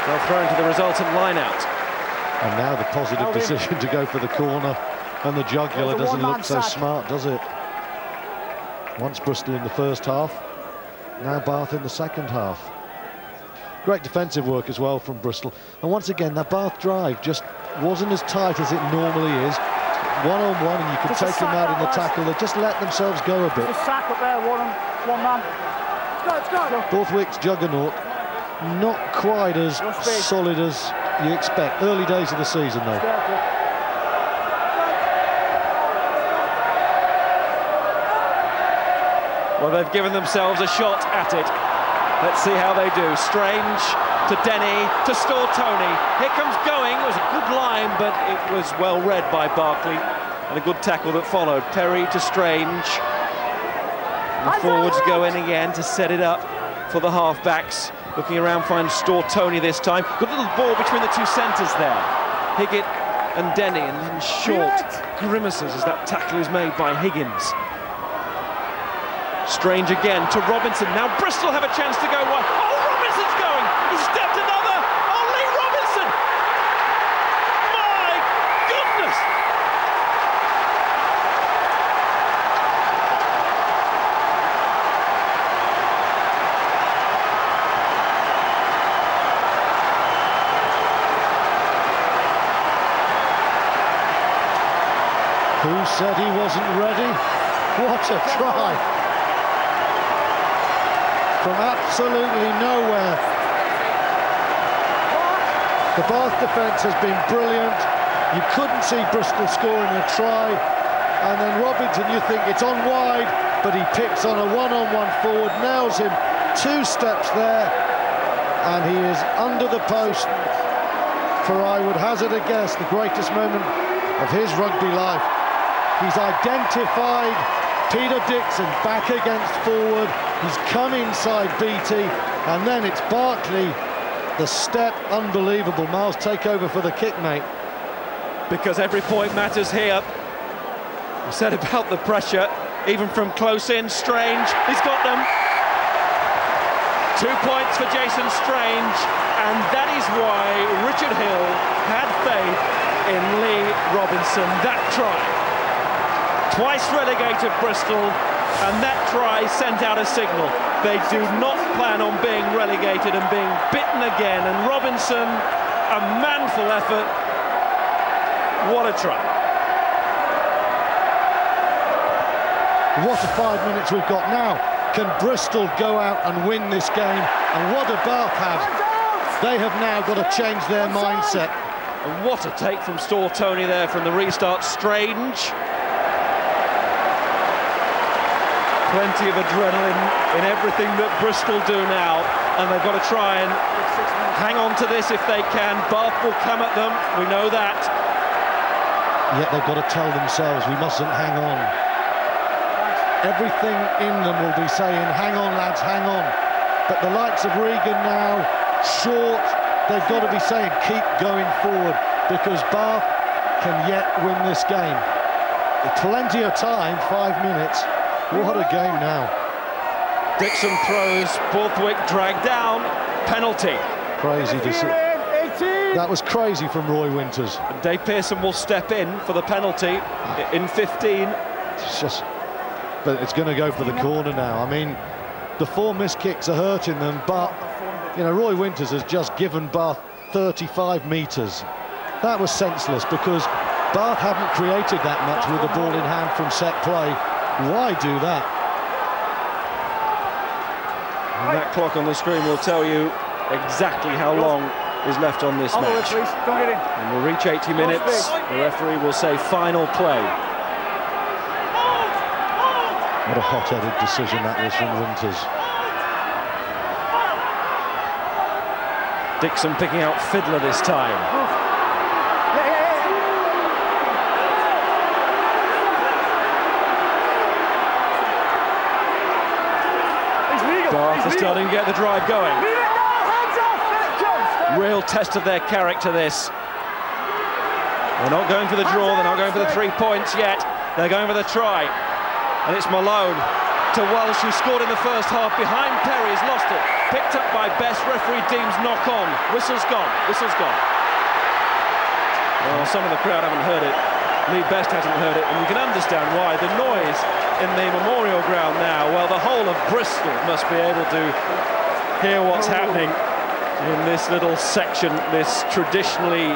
they'll throw into the resultant line-out. And now the positive decision to go for the corner, and the jugular doesn't look so smart, does it? Once Bristol in the first half, now Bath in the second half. Great defensive work as well from Bristol. And once again, that Bath drive just wasn't as tight as it normally is. One-on-one, and you could take them out in the tackle. They just let themselves go a bit. Just sack up there, one man. Let's go. Borthwick's juggernaut, not quite as solid as you expect. Early days of the season, though. Well, they've given themselves a shot at it. Let's see how they do. Strange to Denny, to Stortoni. Here comes Going. It was a good line, but it was well read by Barkley. And a good tackle that followed. Perry to Strange. And forwards go in again to set it up for the half-backs. Looking around, finds Stortoni this time. Good little ball between the two centres there. Higgett and Denny, and then short grimaces as that tackle is made by Higgins. Strange again to Robinson. Now Bristol have a chance to go wide. Oh, Robinson's going! He stepped another! Oh, Lee Robinson! My goodness! Who said he wasn't ready? What a try! From absolutely nowhere. The Bath defence has been brilliant. You couldn't see Bristol scoring a try. And then Robinson, you think it's on wide, but he picks on a one-on-one forward, nails him 2 steps there, and he is under the post for, I would hazard a guess, the greatest moment of his rugby life. He's identified Peter Dixon back against forward. He's come inside BT, and then it's Barkley. The step, unbelievable. Miles, take over for the kick, mate. Because every point matters here. I said about the pressure, even from close in. Strange, he's got them. 2 points for Jason Strange, and that is why Richard Hill had faith in Lee Robinson. That try. Twice relegated Bristol, and that try sent out a signal. They do not plan on being relegated and being bitten again, and Robinson, a manful effort. What a try. What a 5 minutes we've got now. Can Bristol go out and win this game? And what a Bath have. They have now got to change their mindset. And what a take from Store Tony there from the restart. Strange. Plenty of adrenaline in everything that Bristol do now, and they've got to try and hang on to this if they can. Bath will come at them, we know that. Yet they've got to tell themselves, we mustn't hang on. Everything in them will be saying, hang on lads, hang on. But the likes of Regan now, Short, they've got to be saying, keep going forward, because Bath can yet win this game. Plenty of time, 5 minutes. What a game now. Dixon throws, Borthwick dragged down, penalty. Crazy to see. That was crazy from Roy Winters. And Dave Pearson will step in for the penalty in 15. It's just, but it's going to go for the corner now. I mean, the 4 missed kicks are hurting them, but, you know, Roy Winters has just given Bath 35 metres. That was senseless, because Bath haven't created that much with the ball in hand from set play. Why do that? And that clock on the screen will tell you exactly how long is left on this match. Don't get in. And we'll reach 80 minutes. The referee will say final play. What a hot-headed decision that was from Winters. Dixon picking out Fiddler this time. Bath are starting to get the drive going. Real test of their character, this. They're not going for the draw, they're not going for the 3 points yet. They're going for the try. And it's Malone to Welsh, who scored in the first half behind Perry. He's lost it. Picked up by Best. Referee deems knock on. Whistle's gone. Whistle's gone. Well, some of the crowd haven't heard it. Lee Best hasn't heard it, and you can understand why. The noise in the Memorial Ground now, well, the whole of Bristol must be able to hear what's happening in this little section, this traditionally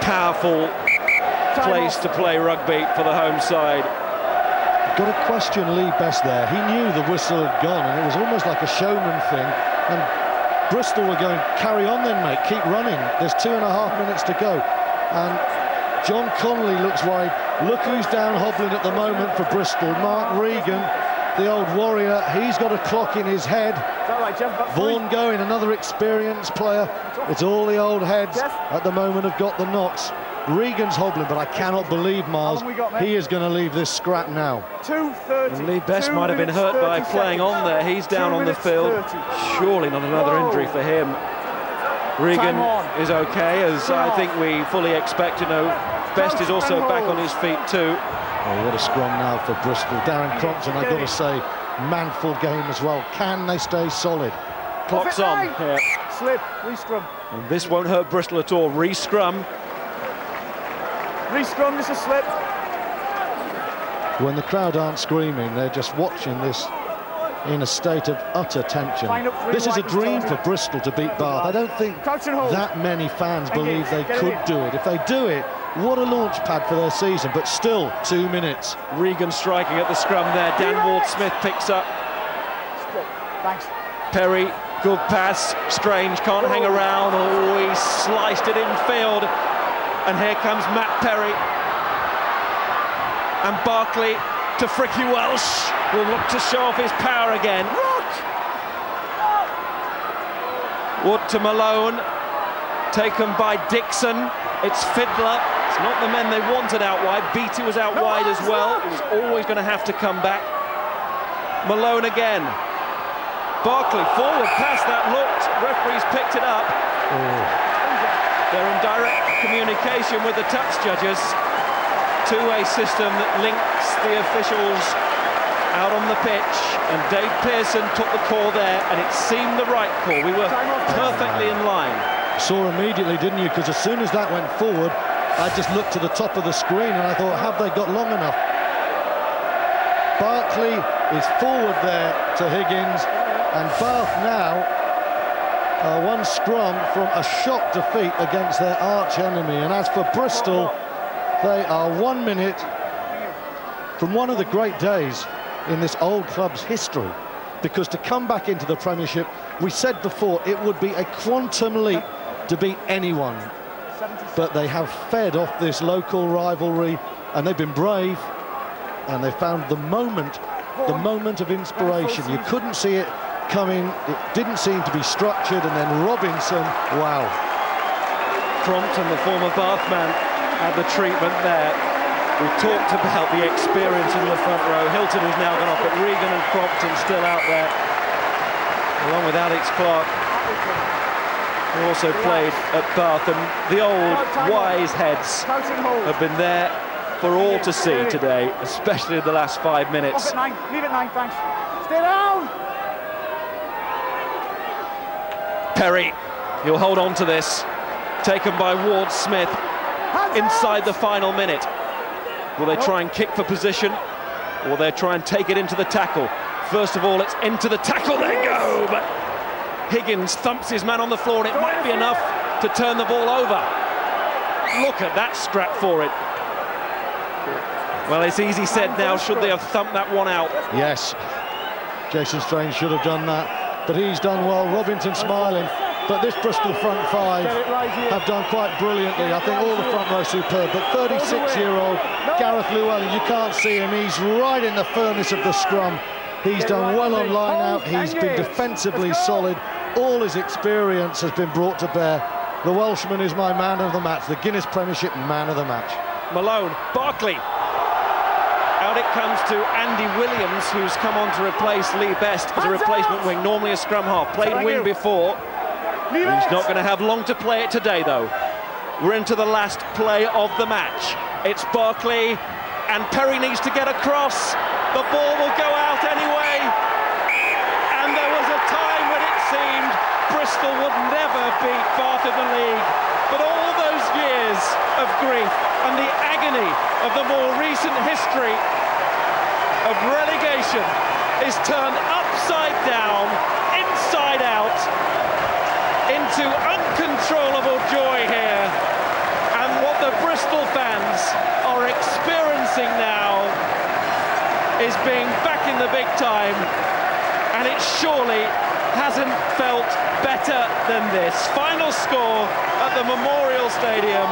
powerful place to play rugby for the home side. Got to question Lee Best there. He knew the whistle had gone, and it was almost like a showman thing. And Bristol were going, carry on then, mate, keep running. There's 2.5 minutes to go. And John Connolly looks wide. Look who's down hobbling at the moment for Bristol. Mark Regan, the old warrior. He's got a clock in his head. Vaughan going, another experienced player. It's all the old heads at the moment have got the knocks. Regan's hobbling, but I cannot believe, Miles, he is going to leave this scrap now. 2:30. Lee Best might have been hurt by playing on there. He's down on the field. Surely not another injury for him. Regan is okay, as I think we fully expect. You know, Best is also back on his feet too. Oh, what a scrum now for Bristol. Darren Crompton, I've got to say, manful game as well. Can they stay solid? Clock's on. Yeah. Slip, re-scrum. And this won't hurt Bristol at all. Re-scrum. Re-scrum, this is slip. When the crowd aren't screaming, they're just watching this in a state of utter tension. This is a dream for Bristol to beat Bath. I don't think that many fans believe they could do it. If they do it, what a launch pad for their season, but still 2 minutes. Regan striking at the scrum there. Dan Ward-Smith picks up. Thanks. Perry, good pass. Strange can't hang around. Oh, he sliced it in field. And here comes Matt Perry. And Barkley to Fricky Welsh. Will look to show off his power again. Wood to Malone. Taken by Dixon. It's Fiddler. It's not the men they wanted out wide. Beattie was out wide as well. He was always going to have to come back. Malone again. Barkley forward past that looked. Referees picked it up. They're in direct communication with the touch judges. Two-way system that links the officials out on the pitch, and Dave Pearson took the call there, and it seemed the right call. We were perfectly in line. Saw immediately, didn't you? Because as soon as that went forward, I just looked to the top of the screen and I thought, have they got long enough? Barkley is forward there to Higgins, and Bath now one scrum from a shock defeat against their arch enemy. And as for Bristol, they are 1 minute from one of the great days in this old club's history, because to come back into the Premiership, we said before, it would be a quantum leap to beat anyone, but they have fed off this local rivalry, and they've been brave, and they found the moment of inspiration. You couldn't see it coming, it didn't seem to be structured, and then Robinson, wow. Crompton, the former Bath man, had the treatment there. We've talked about the experience in the front row. Hilton has now gone off, but Regan and Crompton still out there, along with Alex Clark, who also played at Bath. And the old wise heads have been there for all to see today, especially in the last 5 minutes. Off at 9, leave it 9, thanks. Stay down! Perry, he'll hold on to this. Taken by Ward-Smith inside the final minute. Will they try and kick for position, or they try and take it into the tackle? First of all, it's into the tackle, they go, but Higgins thumps his man on the floor, and it might be enough to turn the ball over. Look at that scrap for it. Well, it's easy said now, should they have thumped that one out? Yes, Jason Strange should have done that, but he's done well. Robinson smiling. But this Bristol front five have done quite brilliantly. I think all the front row superb, but 36-year-old Gareth Llewellyn, you can't see him. He's right in the furnace of the scrum. He's done well on line-out. He's been defensively solid. All his experience has been brought to bear. The Welshman is my man of the match, the Guinness Premiership man of the match. Malone, Barkley. Out it comes to Andy Williams, who's come on to replace Lee Best as a replacement wing, normally a scrum half. Played wing before. He's not going to have long to play it today, though. We're into the last play of the match. It's Barkley, and Perry needs to get across. The ball will go out anyway. And there was a time when it seemed Bristol would never beat Bath in the league. But all those years of grief and the agony of the more recent history of relegation is turned upside down, inside out, into uncontrollable joy here. And what the Bristol fans are experiencing now is being back in the big time, and it surely hasn't felt better than this. Final score at the Memorial Stadium.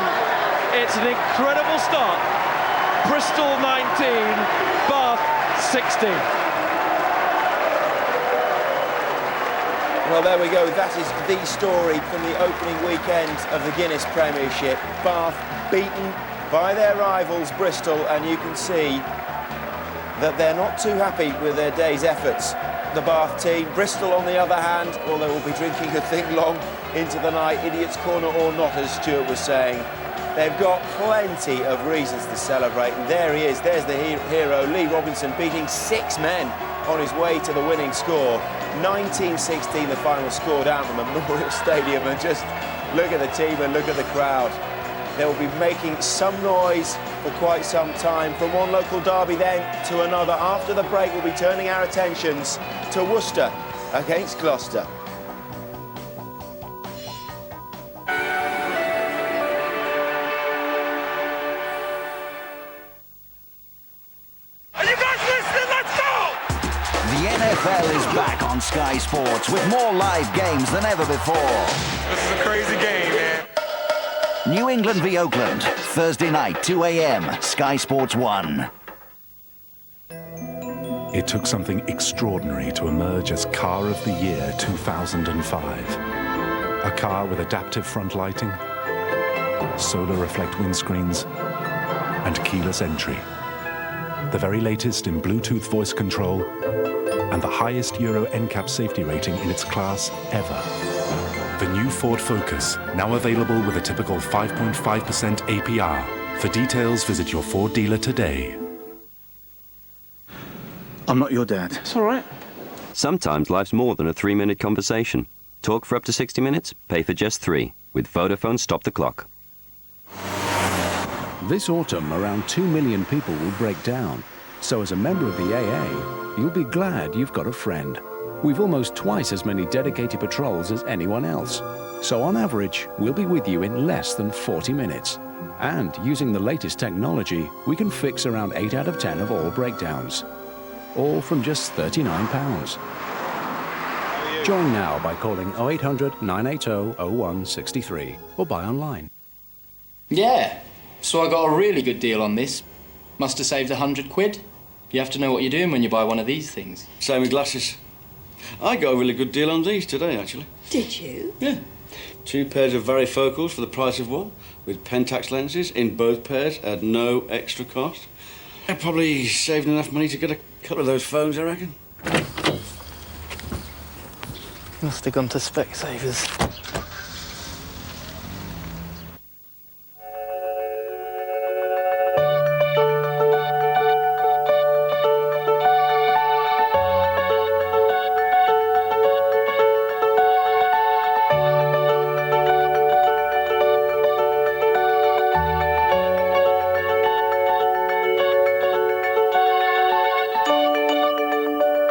It's an incredible start. Bristol 19, Bath 16. Well, there we go. That is the story from the opening weekend of the Guinness Premiership. Bath beaten by their rivals, Bristol, and you can see that they're not too happy with their day's efforts. The Bath team. Bristol, on the other hand, well, they will be drinking a thing long into the night. Idiot's corner or not, as Stuart was saying. They've got plenty of reasons to celebrate. And there he is. There's the hero, Lee Robinson, beating 6 men on his way to the winning score. 19-16 the final score down at the Memorial Stadium, and just look at the team and look at the crowd. They'll be making some noise for quite some time. From one local derby then to another. After the break, we'll be turning our attentions to Worcester against Gloucester. NFL is back on Sky Sports with more live games than ever before. This is a crazy game, man. New England v Oakland, Thursday night, 2 a.m, Sky Sports 1. It took something extraordinary to emerge as Car of the Year 2005. A car with adaptive front lighting, solar reflect windscreens, and keyless entry. The very latest in Bluetooth voice control, and the highest Euro NCAP safety rating in its class ever. The new Ford Focus, now available with a typical 5.5% APR. For details, visit your Ford dealer today. I'm not your dad. It's all right. Sometimes life's more than a 3-minute conversation. Talk for up to 60 minutes, pay for just 3. With Vodafone Stop the Clock. This autumn, around 2 million people will break down. So as a member of the AA, you'll be glad you've got a friend. We've almost twice as many dedicated patrols as anyone else. So on average, we'll be with you in less than 40 minutes. And using the latest technology, we can fix around 8 out of 10 of all breakdowns. All from just £39. Join now by calling 0800 980 0163 or buy online. Yeah, so I got a really good deal on this. Must have saved £100. You have to know what you're doing when you buy one of these things. Same with glasses. I got a really good deal on these today, actually. Did you? Yeah. 2 pairs of varifocals for the price of one, with Pentax lenses in both pairs at no extra cost. I probably saved enough money to get a couple of those phones, I reckon. Must have gone to Specsavers.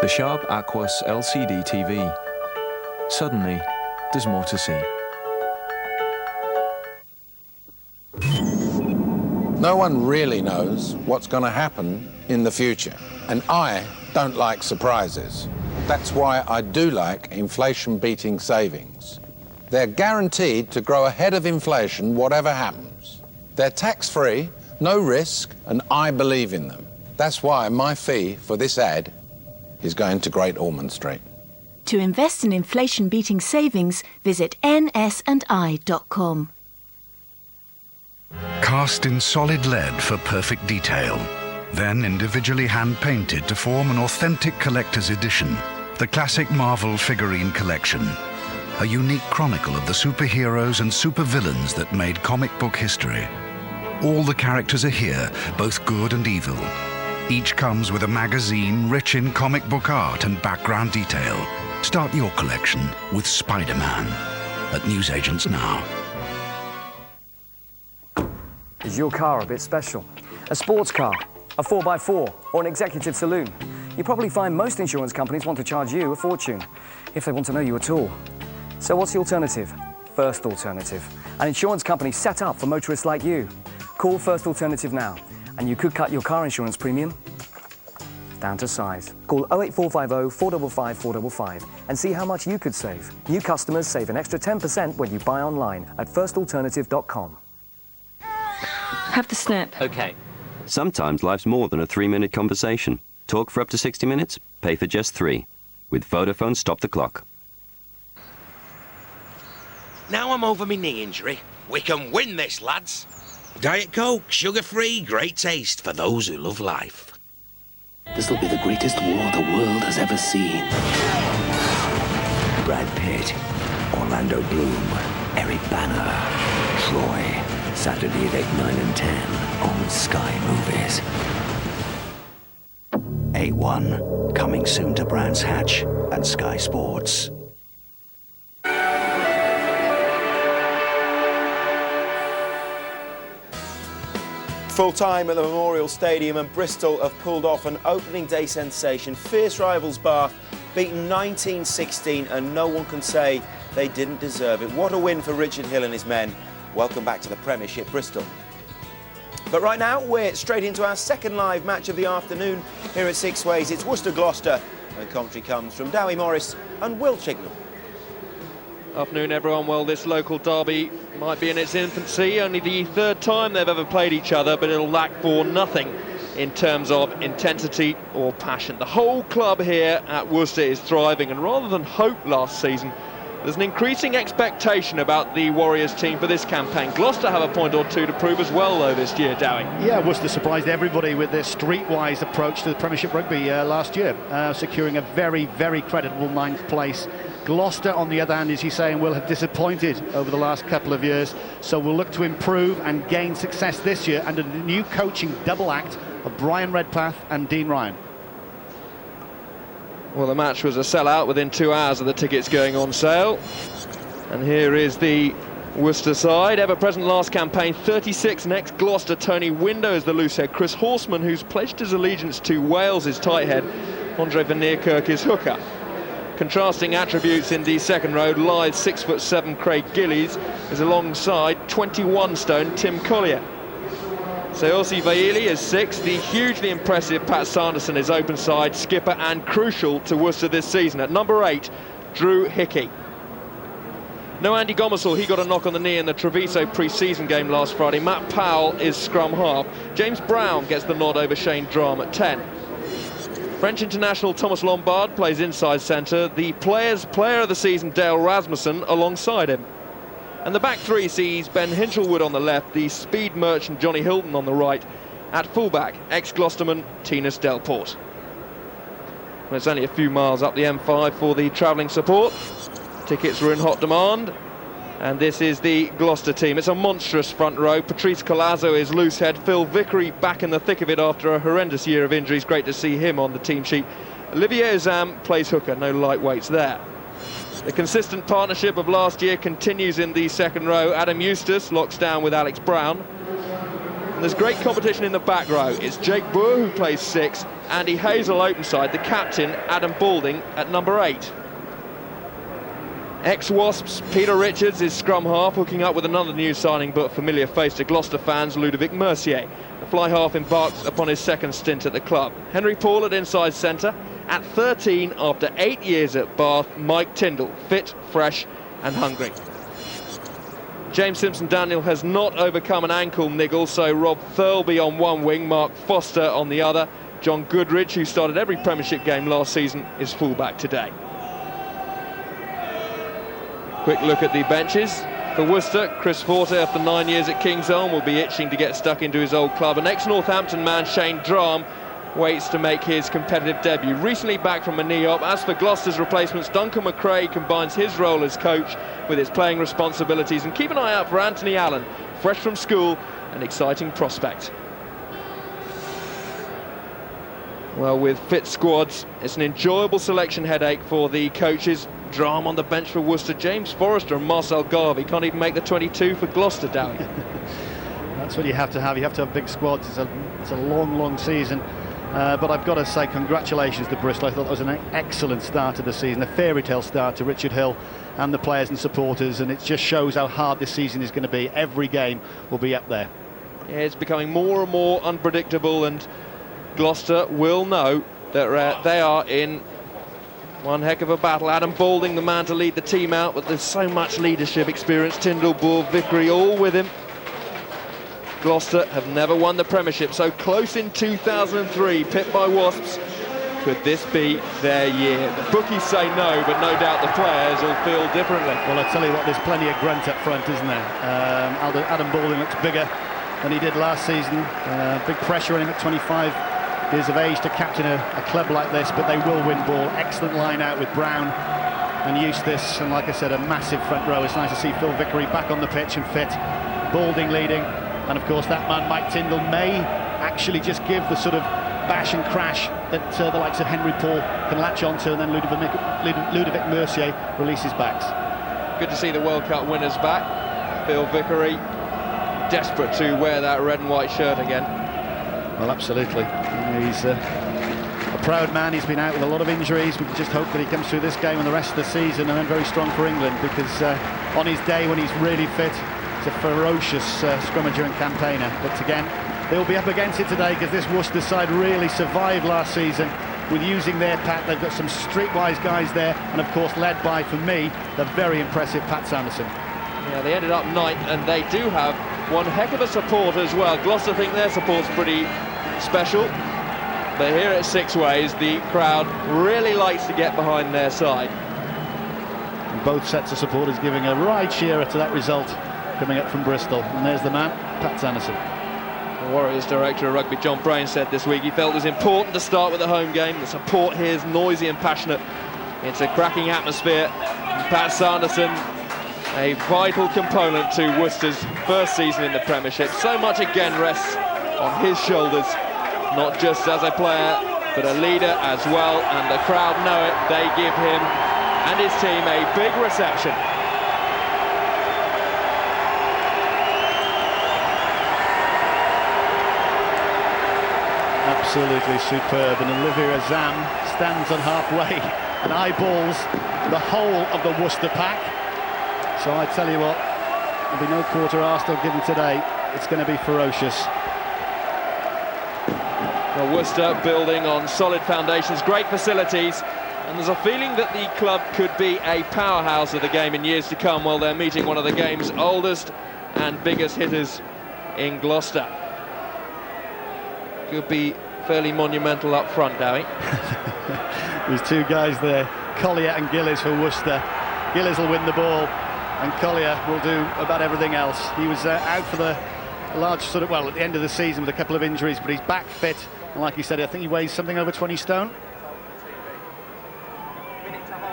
The Sharp Aquos LCD TV. Suddenly, there's more to see. No one really knows what's going to happen in the future, and I don't like surprises. That's why I do like inflation-beating savings. They're guaranteed to grow ahead of inflation whatever happens. They're tax-free, no risk, and I believe in them. That's why my fee for this ad is going to Great Ormond Street. To invest in inflation-beating savings, visit nsandi.com. Cast in solid lead for perfect detail. Then individually hand-painted to form an authentic collector's edition. The classic Marvel figurine collection. A unique chronicle of the superheroes and supervillains that made comic book history. All the characters are here, both good and evil. Each comes with a magazine rich in comic book art and background detail. Start your collection with Spider-Man at newsagents now. Is your car a bit special? A sports car, a 4x4, or an executive saloon? You probably find most insurance companies want to charge you a fortune, if they want to know you at all. So what's the alternative? First Alternative, an insurance company set up for motorists like you. Call First Alternative now, and you could cut your car insurance premium down to size. Call 08450 455 455 and see how much you could save. New customers save an extra 10% when you buy online at firstalternative.com. Have the snap. OK. Sometimes life's more than a 3-minute conversation. Talk for up to 60 minutes, pay for just 3. With Vodafone Stop the Clock. Now I'm over my knee injury, we can win this, lads. Diet Coke, sugar-free, great taste for those who love life. This'll be the greatest war the world has ever seen. Brad Pitt, Orlando Bloom, Eric Banner, Troy. Saturday at 8, 9 and 10 on Sky Movies. A1. Coming soon to Brands Hatch and Sky Sports. Full time at the Memorial Stadium, and Bristol have pulled off an opening day sensation. Fierce rivals Bath beaten 19-16, and no one can say they didn't deserve it. What a win for Richard Hill and his men. Welcome back to the Premiership, Bristol. But right now, we're straight into our second live match of the afternoon here at Six Ways. It's Worcester-Gloucester, and commentary comes from Dowie Morris and Will Chignall. Afternoon, everyone. Well, this local derby might be in its infancy, only the third time they've ever played each other, but it'll lack for nothing in terms of intensity or passion. The whole club here at Worcester is thriving, and rather than hope last season, there's an increasing expectation about the Warriors team for this campaign. Gloucester have a point or two to prove as well, though, this year, Dowie. Yeah, Worcester surprised everybody with their streetwise approach to the Premiership Rugby last year, securing a very, very creditable 9th place. Gloucester, on the other hand, as you say, and will have disappointed over the last couple of years, so we'll look to improve and gain success this year under the new coaching double act of Brian Redpath and Dean Ryan. Well, the match was a sellout within 2 hours of the tickets going on sale. And here is the Worcester side, ever-present last campaign, 36 next. Gloucester, Tony Window is the loose head. Chris Horseman, who's pledged his allegiance to Wales, is tight head. Andre van Neerkerk is hooker. Contrasting attributes in the second row, lithe 6'7" Craig Gillies is alongside 21-stone Tim Collier. Seosi Vaili is 6. The hugely impressive Pat Sanderson is open side, skipper and crucial to Worcester this season. At number 8, Drew Hickey. No Andy Gomersall, he got a knock on the knee in the Treviso pre-season game last Friday. Matt Powell is scrum half. James Brown gets the nod over Shane Drum at 10. French international Thomas Lombard plays inside centre. The Players' Player of the Season, Dale Rasmussen, alongside him. And the back three sees Ben Hinchelwood on the left, the speed merchant Johnny Hilton on the right. At fullback, ex-Gloucesterman Tinas Delport. Well, it's only a few miles up the M5 for the travelling support. Tickets are in hot demand. And this is the Gloucester team. It's a monstrous front row. Patrice Collazo is loose head. Phil Vickery back in the thick of it after a horrendous year of injuries. Great to see him on the team sheet. Olivier Ozam plays hooker, no lightweights there. The consistent partnership of last year continues in the second row. Adam Eustace locks down with Alex Brown. And there's great competition in the back row. It's Jake Boer who plays 6. Andy Hazel open side. The captain, Adam Balding, at number 8. Ex-Wasps, Peter Richards is scrum half, hooking up with another new signing but familiar face to Gloucester fans, Ludovic Mercier. The fly half embarks upon his second stint at the club. Henry Paul at inside centre. At 13, after 8 years at Bath, Mike Tyndall, fit, fresh and hungry. James Simpson-Daniel has not overcome an ankle niggle, so Rob Thirlby on one wing, Mark Foster on the other. John Goodridge, who started every Premiership game last season, is fullback today. Quick look at the benches. For Worcester, Chris Forte, after 9 years at Kingsholm, will be itching to get stuck into his old club. And ex-Northampton man Shane Drum waits to make his competitive debut. Recently back from a knee op. As for Gloucester's replacements, Duncan McRae combines his role as coach with his playing responsibilities. And keep an eye out for Anthony Allen, fresh from school, an exciting prospect. Well, with fit squads, it's an enjoyable selection headache for the coaches. Drum on the bench for Worcester. James Forrester and Marcel Garvey can't even make the 22 for Gloucester, Dowie. That's what you have to have. You have to have big squads. It's a long, long season. But I've got to say congratulations to Bristol. I thought that was an excellent start to the season, a fairy tale start to Richard Hill and the players and supporters, and it just shows how hard this season is going to be. Every game will be up there. Yeah, it's becoming more and more unpredictable, and Gloucester will know that they are in one heck of a battle. Adam Balding, the man to lead the team out, but there's so much leadership experience. Tyndall, Bull, Vickery, all with him. Gloucester have never won the Premiership, so close in 2003, pipped by Wasps. Could this be their year? The bookies say no, but no doubt the players will feel differently. Well, I tell you what, there's plenty of grunt up front, isn't there? Adam Balding looks bigger than he did last season. Big pressure on him at 25 years of age to captain a club like this, but they will win ball. Excellent line out with Brown and Eustace, and like I said, a massive front row. It's nice to see Phil Vickery back on the pitch and fit. Balding leading, and of course that man Mike Tyndall may actually just give the sort of bash and crash that the likes of Henry Paul can latch onto, and then Ludovic Mercier releases backs. Good to see the World Cup winners back. Phil Vickery, desperate to wear that red and white shirt again. Well, absolutely. He's a proud man. He's been out with a lot of injuries. We can just hope that he comes through this game and the rest of the season and then very strong for England, because on his day when he's really fit, he's a ferocious scrummager and campaigner. But again, they'll be up against it today, because this Worcester side really survived last season with using their pack. They've got some streetwise guys there, and of course led by, for me, the very impressive Pat Sanderson. Yeah, they ended up ninth, and they do have one heck of a support as well. Gloucester think their support's pretty special, but here at Six Ways, the crowd really likes to get behind their side. And both sets of supporters giving a right cheer to that result coming up from Bristol. And there's the man, Pat Sanderson. The Warriors director of rugby, John Brain, said this week he felt it was important to start with the home game. The support here is noisy and passionate. It's a cracking atmosphere. And Pat Sanderson, a vital component to Worcester's first season in the Premiership. So much again rests on his shoulders, not just as a player, but a leader as well. And the crowd know it. They give him and his team a big reception. Absolutely superb, and Olivia Azam stands on halfway and eyeballs the whole of the Worcester pack. So I tell you what, there'll be no quarter Arsenal given today. It's going to be ferocious. Well, Worcester building on solid foundations, great facilities, and there's a feeling that the club could be a powerhouse of the game in years to come. Well, they're meeting one of the game's oldest and biggest hitters in Gloucester. Could be fairly monumental up front, Dowie. There's two guys there, Collier and Gillies for Worcester. Gillies will win the ball, and Collier will do about everything else. He was out for the large at the end of the season with a couple of injuries, but he's back fit, and like he said, I think he weighs something over 20 stone.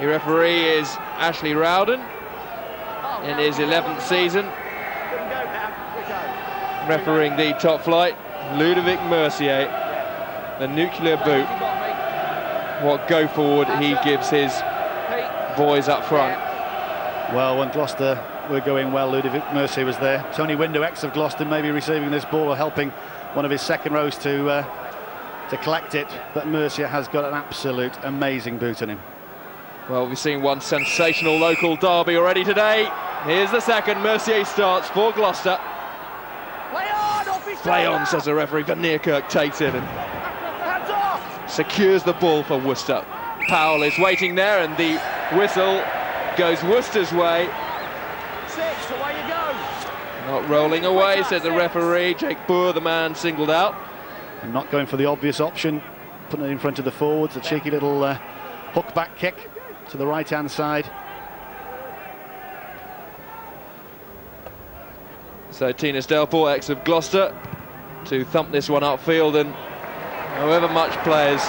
The referee is Ashley Rowden in his 11th season. Refereeing the top flight, Ludovic Mercier, the nuclear boot. What go forward he gives his boys up front. Well, when Gloucester were going well, Ludovic Mercier was there. Tony Window, ex of Gloucester, maybe receiving this ball or helping one of his second rows to collect it. But Mercier has got an absolute amazing boot on him. Well, we've seen one sensational local derby already today. Here's the second. Mercier starts for Gloucester. Play on, says the referee, but Nearkirk takes it and secures the ball for Worcester. Powell is waiting there, and the whistle goes Worcester's way. Away you go. Not rolling away, said the referee. Jake Boer, the man singled out. And not going for the obvious option, putting it in front of the forwards, a cheeky little hook back kick to the right-hand side. So Tinas Delport, ex of Gloucester, to thump this one upfield, and however much players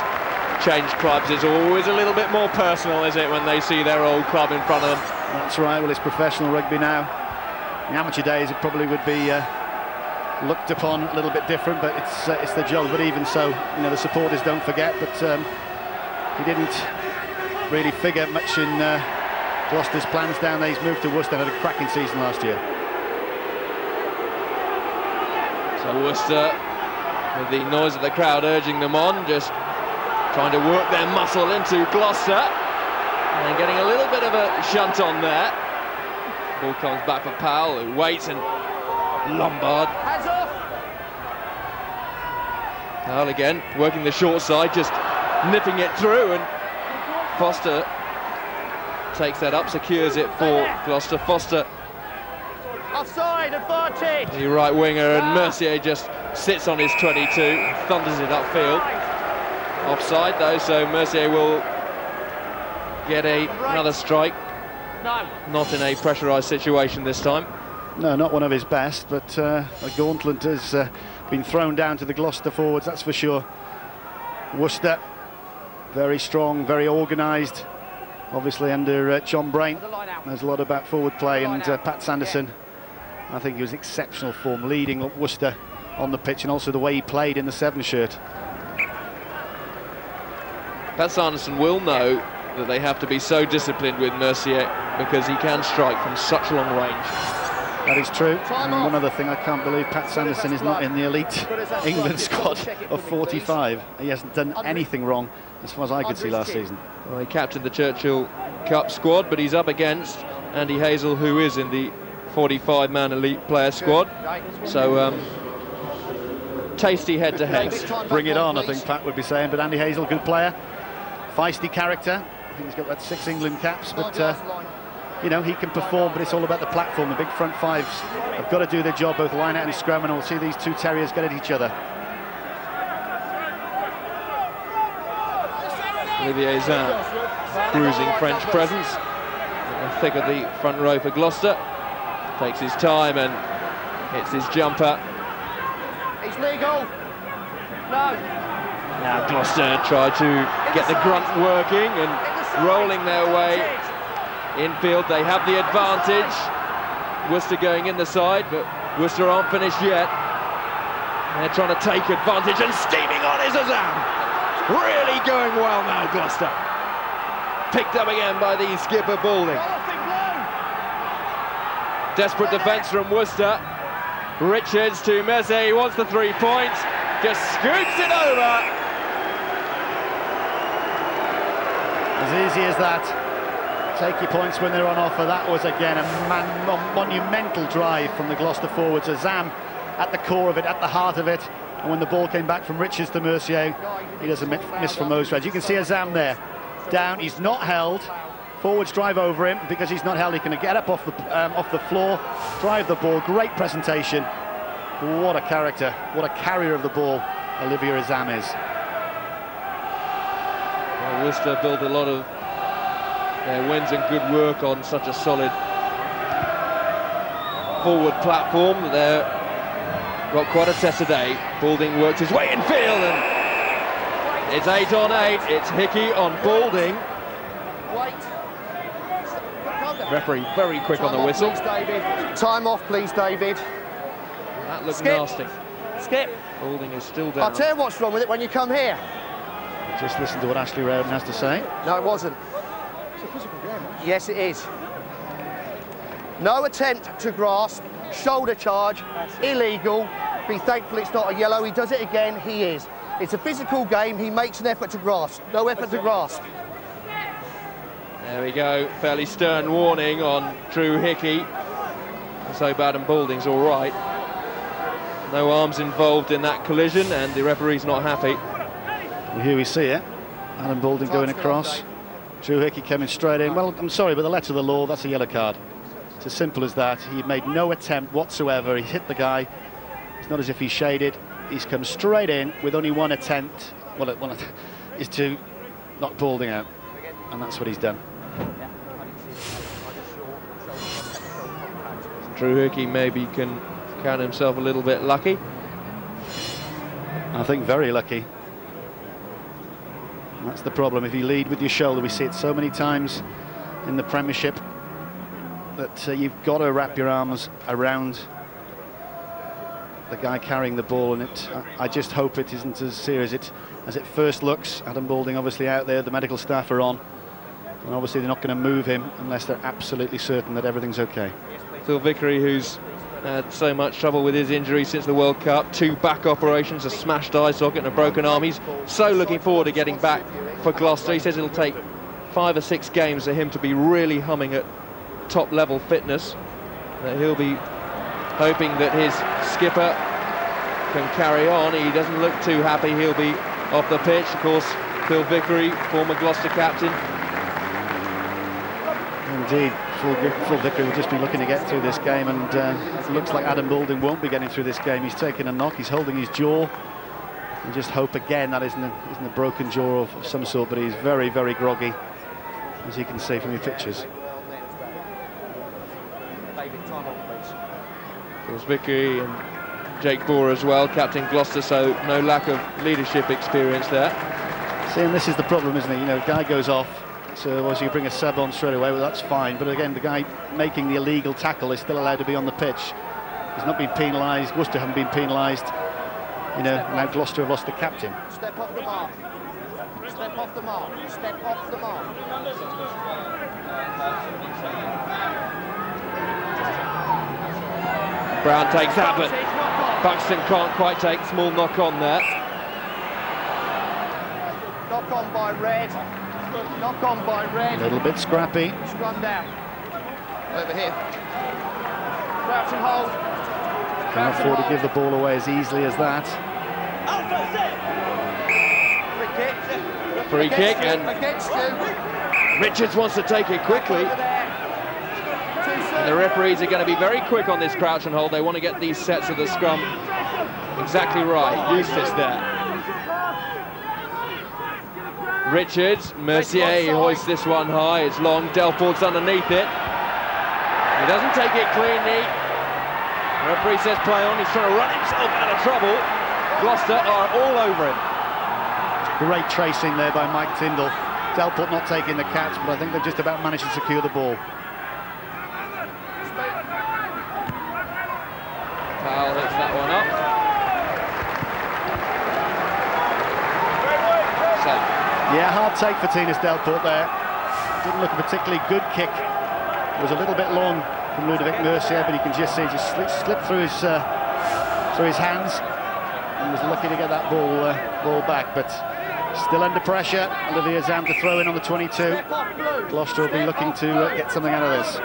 change clubs, it's always a little bit more personal, is it, when they see their old club in front of them? That's right. Well, it's professional rugby now. In amateur days it probably would be looked upon a little bit different, but it's the job. But even so, the supporters don't forget. But he didn't really figure much in Gloucester's plans down there. He's moved to Worcester and had a cracking season last year. So Worcester, with the noise of the crowd urging them on, just trying to work their muscle into Gloucester, and getting a little bit of a shunt on there. Ball comes back for Powell, who waits, and Lombard. Hands off. Powell again, working the short side, just nipping it through, and Foster takes that up, secures it for Gloucester. Foster, Offside, advantage. the right winger, and Mercier just sits on his 22, thunders it upfield. Offside though, so Mercier will get another strike. No. Not in a pressurised situation this time. No, not one of his best, but a gauntlet has been thrown down to the Gloucester forwards, that's for sure. Worcester, very strong, very organised, obviously under John Brain. There's a lot about forward play, and Pat Sanderson, I think he was exceptional form, leading Worcester on the pitch, and also the way he played in the 7 shirt. Pat Sanderson will know that they have to be so disciplined with Mercier because he can strike from such long range. That is true. And one other thing, I can't believe Pat Sanderson is not in the elite England squad of 45. He hasn't done anything wrong as far as I could see last season. Well, he captained the Churchill Cup squad, but he's up against Andy Hazel, who is in the 45-man elite player squad. So, tasty head-to-head. Bring it on, I think Pat would be saying. But Andy Hazel, good player, feisty character. I think he's got about 6 England caps, but you know, he can perform, but it's all about the platform. The big front fives have got to do their job, both line out and scrum, and we'll see these two terriers get at each other. Olivier Zan, bruising French presence in the thick of the front row for Gloucester. Takes his time and hits his jumper. He's legal. No. Now Gloucester try to get the grunt working and rolling their way infield. They have the advantage. Worcester going in the side, but Worcester aren't finished yet. They're trying to take advantage, and steaming on is Azam. Really going well now, Gloucester. Picked up again by the skipper Balding. Desperate defence from Worcester. Richards to Mercier, he wants the 3 points. Just scoops it over. As easy as that. Take your points when they're on offer. That was again a monumental drive from the Gloucester forwards. Azam at the core of it, at the heart of it. And when the ball came back from Richards to Mercier, he doesn't miss from those threads. You can see Azam there, down. He's not held. Forwards drive over him because he's not held. He can get up off the floor, drive the ball. Great presentation. What a character! What a carrier of the ball Olivier Azam is. Well, Worcester built a lot of their wins and good work on such a solid forward platform. They've got quite a test today. Balding works his way in field, and it's 8 on 8. It's Hickey on Balding. Referee very quick on the whistle. Time off, please, David. That looked nasty. Skip. Balding is still down. I'll tell you what's wrong with it when you come here. Just listen to what Ashley Rowden has to say. No, it wasn't. Yes, it is. No attempt to grasp, shoulder charge, illegal. Be thankful it's not a yellow. He does it again, he is. It's a physical game, he makes an effort to grasp. No effort to grasp. There we go, fairly stern warning on Drew Hickey. So Adam Balding's all right. No arms involved in that collision, and the referee's not happy. Well, here we see it. Adam Balding going across. Drew Hickey coming straight in. Well, I'm sorry, but the letter of the law, that's a yellow card. It's as simple as that. He made no attempt whatsoever. He hit the guy. It's not as if he's shaded. He's come straight in with only one attempt. Well, one is to knock Balding out, and that's what he's done. Drew Hickey maybe can count himself a little bit lucky. I think very lucky. That's the problem. If you lead with your shoulder, we see it so many times in the Premiership that you've got to wrap your arms around the guy carrying the ball, and I just hope it isn't as serious as it first looks. Adam Balding obviously out there, the medical staff are on, and obviously they're not going to move him unless they're absolutely certain that everything's okay. Phil Vickery, who's had so much trouble with his injury since the World Cup, 2 back operations, a smashed eye socket and a broken arm. He's so looking forward to getting back for Gloucester. He says it'll take 5 or 6 games for him to be really humming at top level fitness. He'll be hoping that his skipper can carry on. He doesn't look too happy. He'll be off the pitch. Of course, Phil Vickery, former Gloucester captain. Indeed, Phil Vickery will just be looking to get through this game, and it looks like Adam Balding won't be getting through this game. He's taking a knock, he's holding his jaw, and just hope again that isn't a broken jaw of some sort, but he's very, very groggy, as you can see from your pictures. There's Vickery and Jake Boer as well, captain Gloucester, so no lack of leadership experience there. See, and this is the problem, isn't it? You know, the guy goes off, so obviously you bring a sub on straight away, well, that's fine, but again, the guy making the illegal tackle is still allowed to be on the pitch. He's not been penalised, Worcester haven't been penalised, you know, now Gloucester have lost the captain. Step off the mark. Step Step off the mark. Step off the mark. Brown takes that, but Buxton can't quite take small knock on there. Knock on by Red. Knock on by Red. A little bit scrappy. Scrum down. Over here. Crouch and hold. Can't afford to give the ball away as easily as that. Free kick, and against you. Richards wants to take it quickly. And the referees are going to be very quick on this crouch and hold. They want to get these sets of the scrum exactly right. Eustace there. Richards, Mercier hoists this one high. It's long. Delport's underneath it. He doesn't take it cleanly. The referee says play on. He's trying to run himself out of trouble. Gloucester are all over him. Great tracing there by Mike Tyndall. Delport not taking the catch, but I think they've just about managed to secure the ball. Powell hits that one up. Yeah, hard take for Tinas Delport there. Didn't look a particularly good kick. It was a little bit long from Ludovic Mercier, but you can just see it just slipped through his hands, and was lucky to get that ball back. But still under pressure. Olivier Zam to throw in on the 22. Gloucester will be looking to get something out of this.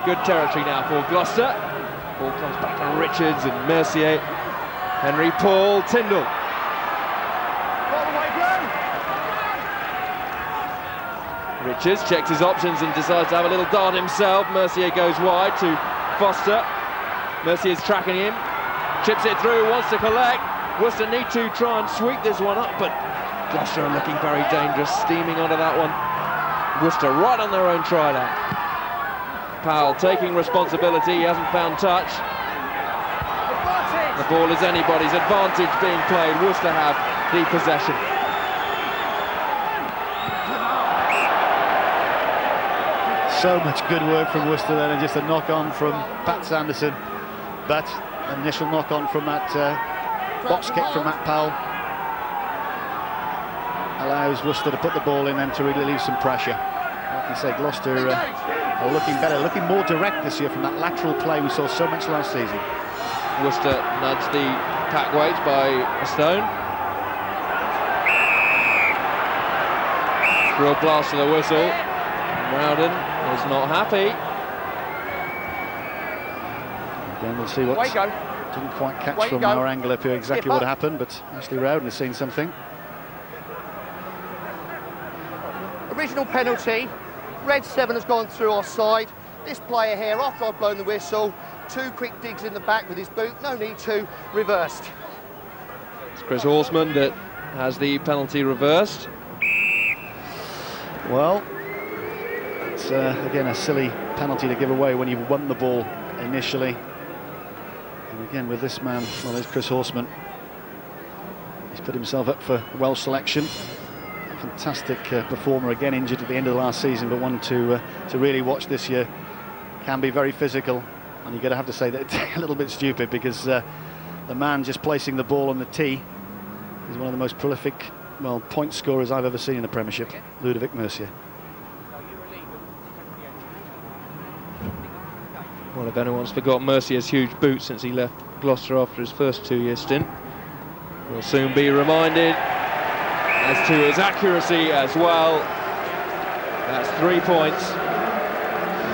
Good territory now for Gloucester. Ball comes back to Richards and Mercier. Henry Paul, Tyndall. Richards checks his options and decides to have a little dart himself. Mercier goes wide to Foster. Mercier's tracking him. Chips it through, wants to collect. Worcester need to try and sweep this one up, but Gloucester are looking very dangerous, steaming onto that one. Worcester right on their own try now. Powell taking responsibility, he hasn't found touch. The ball is anybody's, advantage being played. Worcester have the possession. So much good work from Worcester then, and just a knock-on from Pat Sanderson. But an initial knock-on from that box kick from Matt Powell allows Worcester to put the ball in and to really leave some pressure. Like you say, Gloucester are looking better, looking more direct this year from that lateral play we saw so much last season. Worcester nudged the pack weight by a stone. Through a blast of the whistle. Rowden is not happy. Again, we'll see what didn't quite catch from our angle up here exactly what happened, but Ashley Rowden has seen something. Original penalty. Red 7 has gone through offside. This player here, after I've blown the whistle, 2 quick digs in the back with his boot, no need to, reversed. It's Chris Horseman that has the penalty reversed. Well, it's again a silly penalty to give away when you've won the ball initially. And again with this man, well, there's Chris Horseman. He's put himself up for Welsh selection. A fantastic performer, again injured at the end of the last season, but one to really watch this year. Can be very physical. And you're going to have to say that it's a little bit stupid, because the man just placing the ball on the tee is one of the most prolific, well, point scorers I've ever seen in the Premiership, Ludovic Mercier. Well, if anyone's forgot Mercier's huge boot since he left Gloucester after his first 2-year stint, we'll soon be reminded as to his accuracy as well. That's 3 points.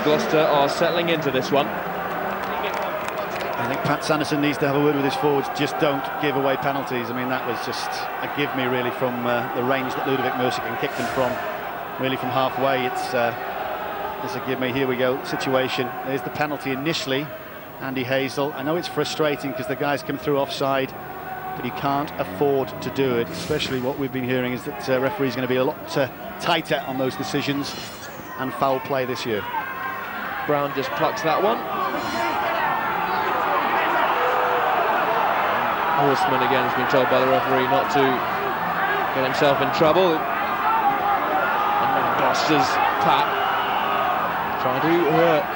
Gloucester are settling into this one. I think Pat Sanderson needs to have a word with his forwards. Just don't give away penalties. I mean, that was just a give me really from the range that Ludovic Mercier can kick them from. Really from halfway, it's a give me, here we go situation. There's the penalty initially, Andy Hazel. I know it's frustrating because the guys come through offside, but you can't afford to do it. Especially what we've been hearing is that referees going to be a lot tighter on those decisions and foul play this year. Brown just plucks that one. Horseman again has been told by the referee not to get himself in trouble. And Gloucester's Pat trying to hurt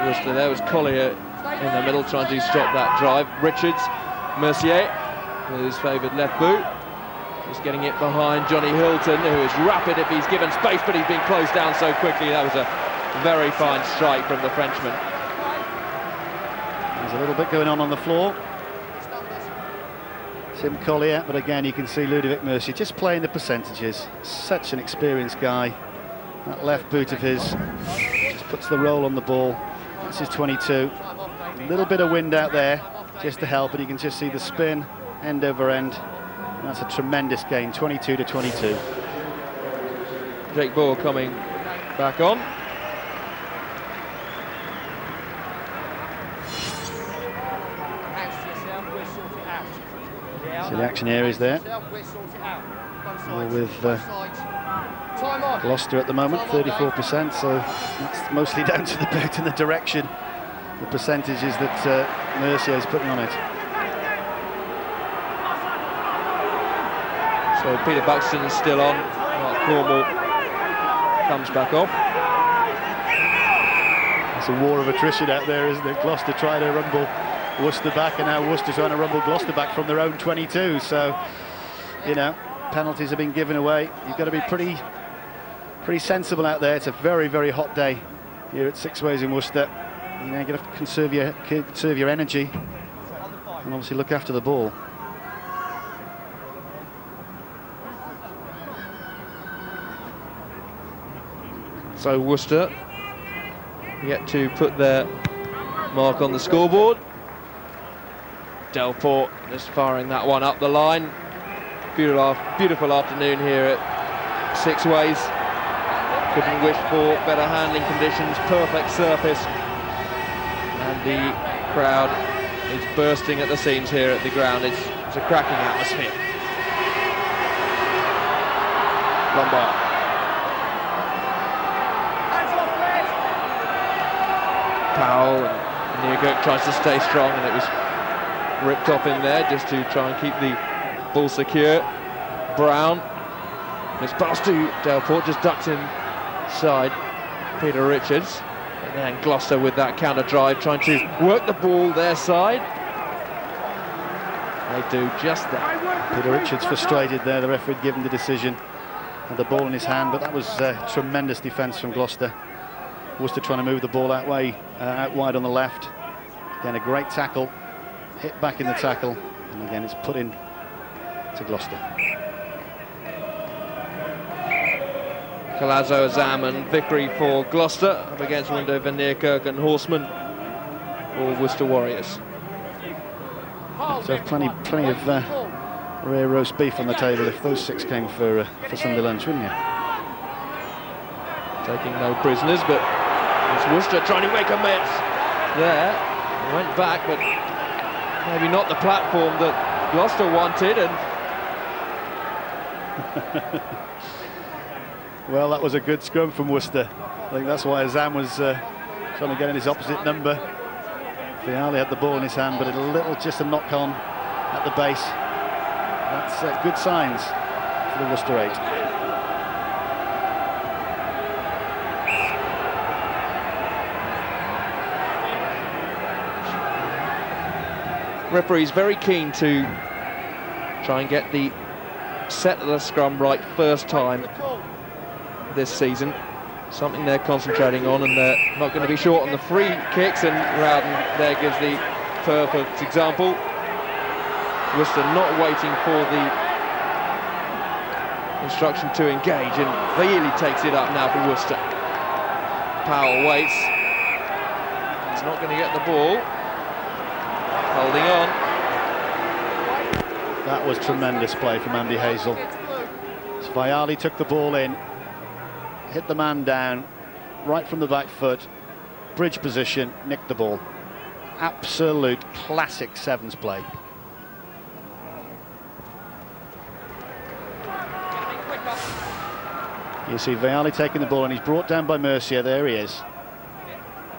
Worcester. There was Collier in the middle trying to stop that drive. Richards, Mercier, with his favoured left boot. He's getting it behind Johnny Hilton, who is rapid if he's given space, but he's been closed down so quickly. That was a very fine strike from the Frenchman. There's a little bit going on the floor. Tim Collier, but again you can see Ludovic Mercier just playing the percentages. Such an experienced guy. That left boot of his just puts the roll on the ball. This is 22. A little bit of wind out there just to help, but you can just see the spin end over end. And that's a tremendous gain, 22 to 22. Jake Ball coming back on. So the action here is there. With Gloucester at the moment, 34%, so that's mostly down to the boot and the direction, the percentages that Mercier is putting on it. So Peter Buxton is still on. Mark Cornwall comes back off. It's a war of attrition out there, isn't it? Gloucester trying to rumble Worcester back, and now Worcester trying to rumble Gloucester back from their own 22. So, you know, penalties have been given away. You've got to be pretty sensible out there. It's a very, very hot day here at Six Ways in Worcester. You know, you've got to conserve your energy and obviously look after the ball. So Worcester yet to put their mark on the scoreboard. Delport just firing that one up the line. Beautiful afternoon here at Six Ways. Couldn't wish for better handling conditions, perfect surface. And the crowd is bursting at the seams here at the ground. It's a cracking atmosphere. Lombard. Powell, and Neerkirk tries to stay strong, and it was ripped off in there just to try and keep the ball secure. Brown, it's pass to Delport, just ducked inside Peter Richards, and then Gloucester with that counter drive, trying to work the ball their side. They do just that. Peter Richards frustrated there. The referee had given the decision, had the ball in his hand, but that was tremendous defence from Gloucester. Worcester trying to move the ball out wide on the left. Again, a great tackle, hit back in the tackle, and again it's put in to Gloucester. Collazo, Azam and Vickery for Gloucester, up against Window, Van Neerkirk and Horseman for Worcester Warriors. So plenty of rare roast beef on the table if those six came for Sunday lunch, wouldn't you? Taking no prisoners, but it's Worcester trying to make a mess there. He went back, but maybe not the platform that Gloucester wanted. And well, that was a good scrum from Worcester. I think that's why Azam was trying to get in his opposite number. Viali had the ball in his hand, but just a knock on at the base. That's good signs for the Worcester 8. Referee's very keen to try and get the set of the scrum right first time this season. Something they're concentrating on, and they're not going to be short on the free kicks, and Rowden there gives the perfect example. Worcester not waiting for the instruction to engage, and Vaili takes it up now for Worcester. Powell waits. He's not going to get the ball. Holding on. That was tremendous play from Andy Hazel. So Viali took the ball in, hit the man down, right from the back foot, bridge position, nicked the ball. Absolute classic sevens play. You see Viali taking the ball, and he's brought down by Mercier. There he is.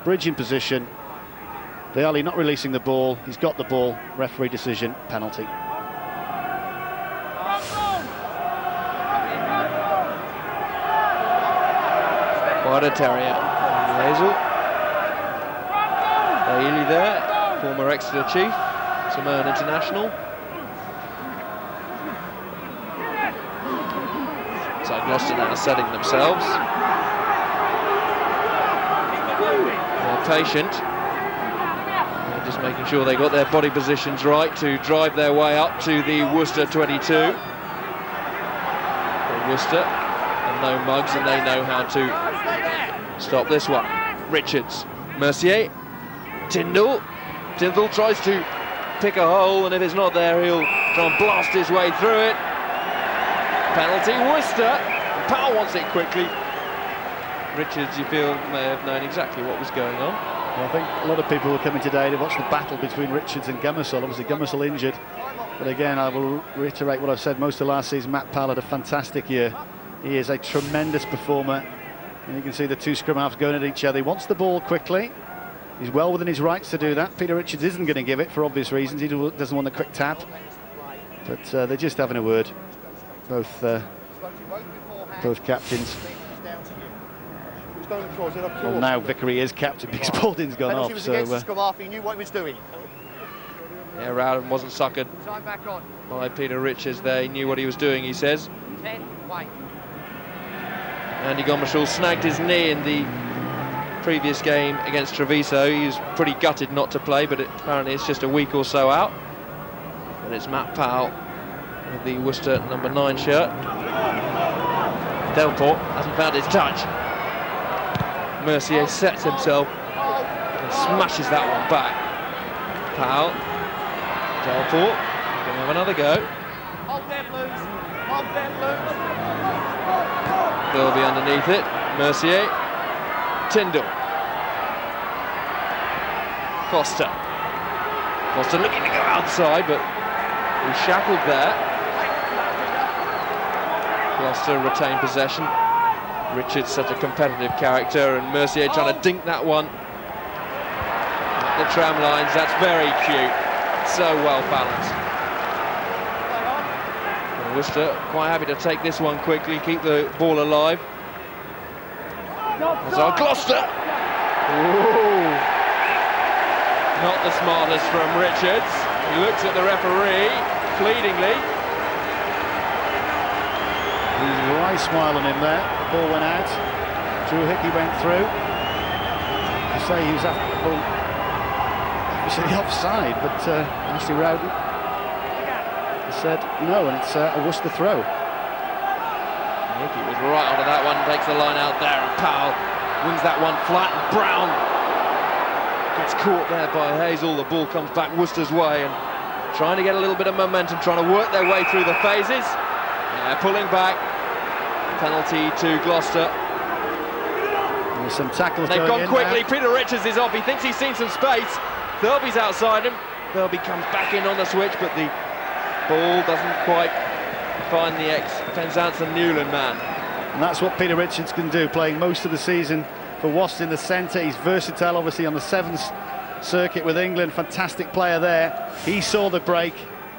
Bridge in position. Viali not releasing the ball. He's got the ball. Referee decision, penalty. Quite a terrier. Hazel. Bailey there, former Exeter chief, Simone international. So Gloucester now setting themselves. They're patient. They're just making sure they got their body positions right to drive their way up to the Worcester 22. Worcester, and no mugs, and they know how to stop this one. Richards, Mercier, Tyndall. Tyndall tries to pick a hole, and if it's not there, he'll try and blast his way through it. Penalty, Worcester. Powell wants it quickly. Richards, you feel, may have known exactly what was going on. Well, I think a lot of people were coming today to watch the battle between Richards and Gummersall. Obviously, Gummersall injured. But again, I will reiterate what I've said most of last season. Matt Powell had a fantastic year. He is a tremendous performer. And you can see the two scrum halves going at each other. He wants the ball quickly. He's well within his rights to do that. Peter Richards isn't going to give it for obvious reasons. He doesn't want the quick tap. But they're just having a word. Both captains. Well, now Vickery is captain because Spalding's gone off. So he knew what he was doing. Yeah, Rowden wasn't suckered by Peter Richards there. He knew what he was doing, he says. Andy Gomersall snagged his knee in the previous game against Treviso. He was pretty gutted not to play, but apparently it's just a week or so out. And it's Matt Powell with the Worcester number 9 shirt. Delport hasn't found his touch. Mercier sets himself and smashes that one back. Powell. Delport, gonna have another go. Thirlby underneath it. Mercier. Tyndall. Foster. Foster looking to go outside, but he's shackled there. Gloucester retain possession. Richards such a competitive character, and Mercier trying to dink that one. The tram lines, that's very cute. So well balanced. And Worcester quite happy to take this one quickly, keep the ball alive. So Gloucester! Ooh. Not the smartest from Richards. He looks at the referee pleadingly. He's a wry smile on him there. The ball went out. Drew Hickey went through. I say he was after the ball. Obviously offside, but Ashley Rowden said no, and it's a Worcester throw. Hickey was right onto that one, takes the line out there, and Powell wins that one flat, and Brown gets caught there by Hazel. The ball comes back Worcester's way, and trying to get a little bit of momentum, trying to work their way through the phases. Pulling back. Penalty to Gloucester. There's some tackles. They've gone quickly. Now. Peter Richards is off. He thinks he's seen some space. Thirlby's outside him. Thirlby comes back in on the switch, but the ball doesn't quite find the ex-Penzance and Newland man. And that's what Peter Richards can do, playing most of the season for Wasps in the centre. He's versatile, obviously, on the 7th circuit with England. Fantastic player there. He saw the break.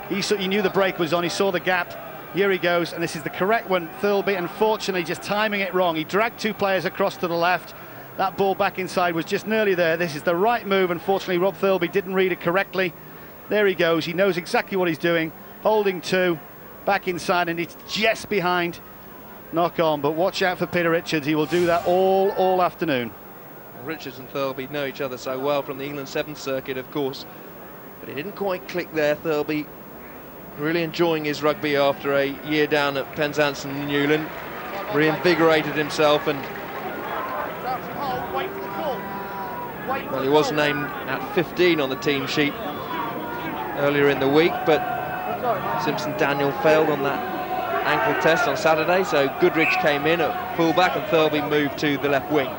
He knew the break was on. He saw the gap. Here he goes, and this is the correct one. Thirlby, unfortunately, just timing it wrong. He dragged two players across to the left. That ball back inside was just nearly there. This is the right move. Unfortunately, Rob Thirlby didn't read it correctly. There he goes. He knows exactly what he's doing. Holding two, back inside, and it's just behind. Knock on, but watch out for Peter Richards. He will do that all afternoon. Richards and Thirlby know each other so well from the England 7th circuit, of course. But it didn't quite click there. Thirlby really enjoying his rugby after a year down at Penzance and Newland. Reinvigorated himself, and well, he was named at 15 on the team sheet earlier in the week, but Simpson Daniel failed on that ankle test on Saturday, so Goodrich came in at fullback and Thirlby moved to the left wing.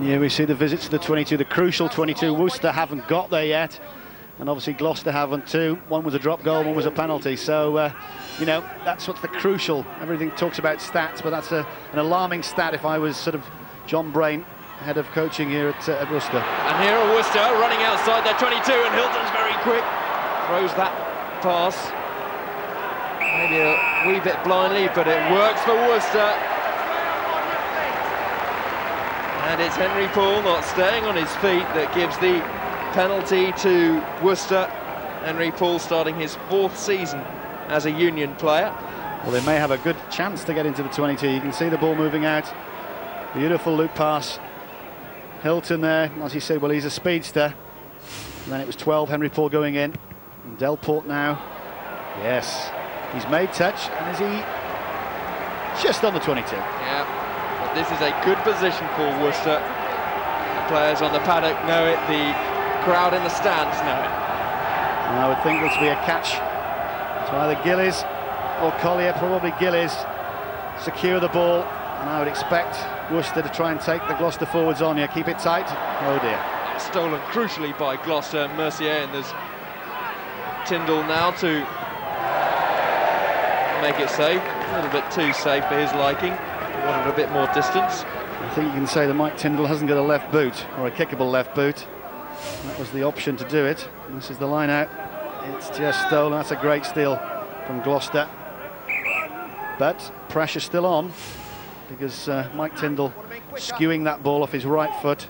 Yeah, we see the visits to the 22, the crucial 22. Worcester haven't got there yet, and obviously Gloucester haven't too. One was a drop goal, one was a penalty. So, you know, that's what's the crucial. Everything talks about stats, but that's an alarming stat if I was sort of John Brain, head of coaching here at Worcester. And here are Worcester running outside their 22, and Hilton's very quick. Throws that pass. Maybe a wee bit blindly, but it works for Worcester. And it's Henry Poole not staying on his feet that gives the penalty to Worcester. Henry Paul starting his 4th season as a Union player. Well, they may have a good chance to get into the 22. You can see the ball moving out. Beautiful loop pass. Hilton there, as you said, well, he's a speedster. And then it was 12, Henry Paul going in. And Delport now. Yes, he's made touch, and is he just on the 22? Yeah, but this is a good position for Worcester. The players on the paddock know it, the crowd in the stands know it. And I would think this will be a catch to either Gillies or Collier, probably Gillies, secure the ball, and I would expect Worcester to try and take the Gloucester forwards on here. Keep it tight. Oh dear. Stolen crucially by Gloucester and Mercier, and there's Tyndall now to make it safe. A little bit too safe for his liking. He wanted a bit more distance. I think you can say that Mike Tyndall hasn't got a left boot, or a kickable left boot. That was the option to do it. This is the line out. It's just stolen. That's a great steal from Gloucester. But pressure still on, because Mike Tyndall skewing that ball off his right foot.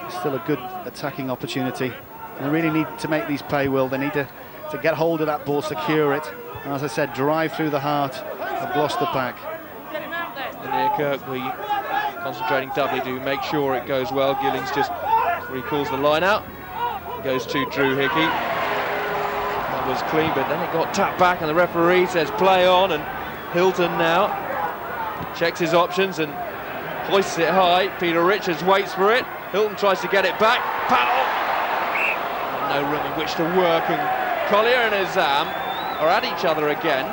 Still a good attacking opportunity. They really need to make these pay, Will. They need to get hold of that ball, secure it, and as I said, drive through the heart of Gloucester pack. And Kirkby concentrating doubly to make sure it goes well. Gillings just recalls the line out. Goes to Drew Hickey. That was clean, but then it got tapped back, and the referee says play on, and Hilton now checks his options and hoists it high. Peter Richards waits for it. Hilton tries to get it back. Powell! No room in which to work, and Collier and Azam are at each other again.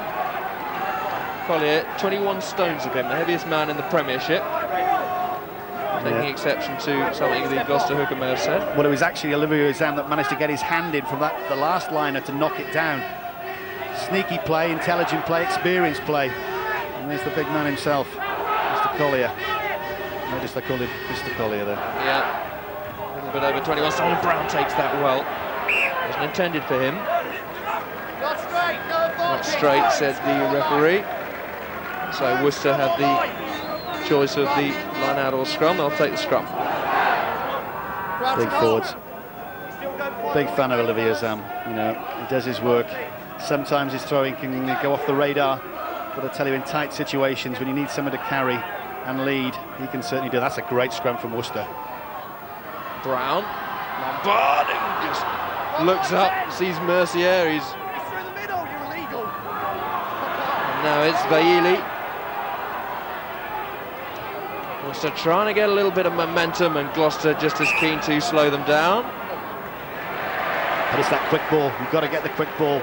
Collier, 21 stones of him, the heaviest man in the Premiership. Taking exception to something the Gloucester hooker may have said. Well, it was actually Olivier Azam that managed to get his hand in from the last liner to knock it down. Sneaky play, intelligent play, experienced play. And there's the big man himself, Mr. Collier. Notice they called him Mr. Collier there. Yeah, a little bit over 21 stone, and Brown takes that well. Wasn't intended for him. Not straight, said the referee. So Worcester had the choice of the line out or scrum. They'll take the scrum. Big forwards. Big fan of Olivier Azam. You know, he does his work. Sometimes his throwing can go off the radar, but I tell you, in tight situations, when you need someone to carry and lead, he can certainly do. That's a great scrum from Worcester. Brown, Lombard, just looks up, sees Mercier. He's through the middle. You're illegal. And now it's Bailey. Worcester trying to get a little bit of momentum, and Gloucester just as keen to slow them down. But it's that quick ball. You've got to get the quick ball.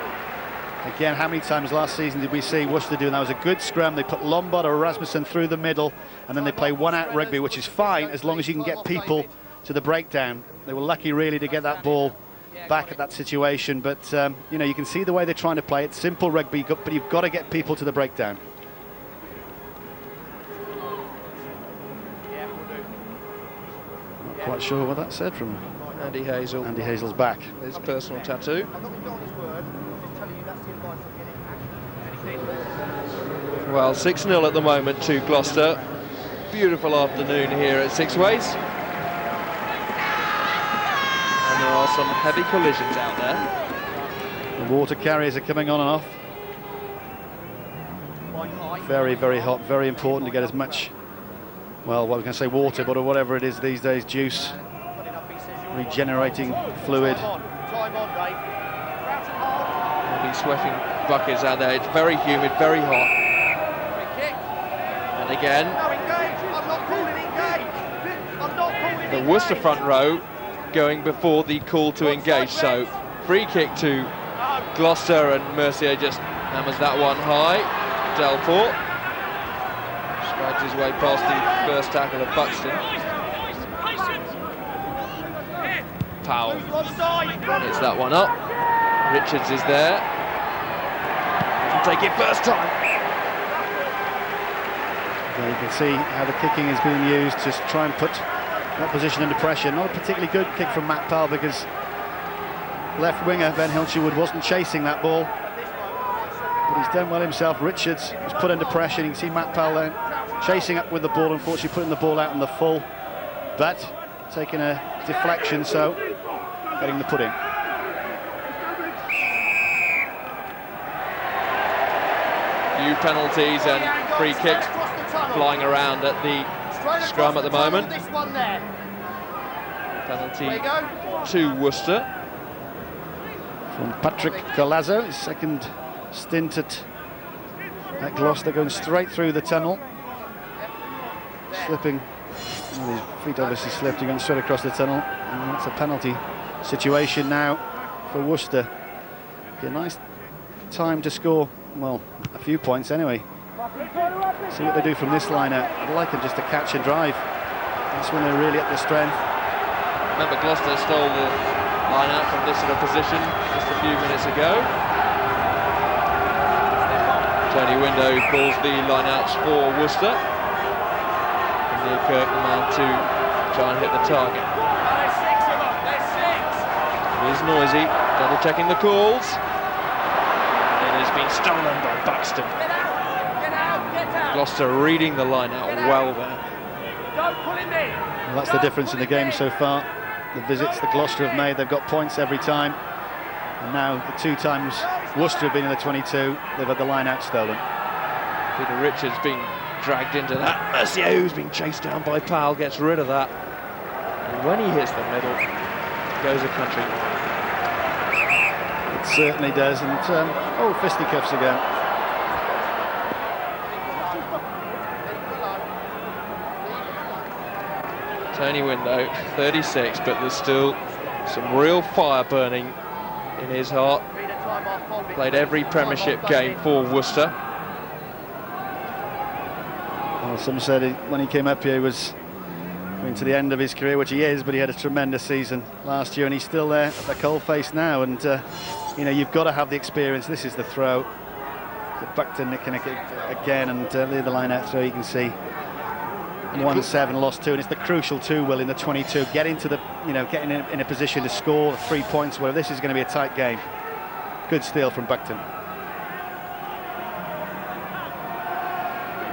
Again, how many times last season did we see Worcester doing that? Was a good scrum. They put Lombard or Rasmussen through the middle, and then they play one-out rugby, which is fine as long as you can get people to the breakdown. They were lucky, really, to get that ball back at that situation. But, you know, you can see the way they're trying to play it. Simple rugby, but you've got to get people to the breakdown. Not quite sure what that said from Andy Hazel. Andy Hazel's back. His personal tattoo. Well, 6-0 at the moment to Gloucester. Beautiful afternoon here at Sixways. And there are some heavy collisions out there. The water carriers are coming on and off. Very, very hot, very important to get as much, well, what I was going to say water, but whatever it is these days, juice, regenerating fluid. There'll be sweating buckets out there. It's very humid, very hot. And again, the Worcester front row going before the call to engage. So free kick to Gloucester, and Mercier just hammers that one high. Delport strides his way past the first tackle of Buxton. Powell hits that one up. Richards is there. Doesn't take it first time. Well, you can see how the kicking is being used to try and put opposition under pressure. Not a particularly good kick from Matt Powell, because left winger Ben Hilscherwood wasn't chasing that ball. But he's done well himself. Richards was put under pressure. You can see Matt Powell then chasing up with the ball, unfortunately putting the ball out in the full, but taking a deflection, so getting the put in. Few penalties and free kicks flying around at the scrum at the moment. Penalty to Worcester. From Patrick Galazzo, his second stint at Gloucester, going straight through the tunnel. Slipping, well, his feet obviously slipped, going straight across the tunnel. And that's a penalty situation now for Worcester. Be a nice time to score, well, a few points anyway. See what they do from this line out. I'd like them just to catch and drive. That's when they're really at their strength. Remember, Gloucester stole the line out from this sort of position just a few minutes ago. Tony Window calls the line outs for Worcester. And Nearkirk, the man to try and hit the target. It is Noisy, double checking the calls. It has been stolen by Buxton. Gloucester reading the line out well there. Well, that's the difference in the game so far. The visits that Gloucester have made, they've got points every time. And now the 2 times Worcester have been in the 22, they've had the line out stolen. Peter Richards being dragged into that. Mercier, who's been chased down by Powell, gets rid of that. And when he hits the middle, goes a country. It certainly does. And fisticuffs again. Tony Window, 36, but there's still some real fire burning in his heart. Played every Premiership game for Worcester. Well, some said when he came up here he was coming to the end of his career, which he is, but he had a tremendous season last year and he's still there at the coalface now. And you've got to have the experience. This is the throw. Back to nicking it again, and the line out throw, you can see 1-7, lost 2, and it's the crucial 2, Will, in the 22. Get into the, getting in a position to score the 3 points. Where this is going to be a tight game. Good steal from Buxton.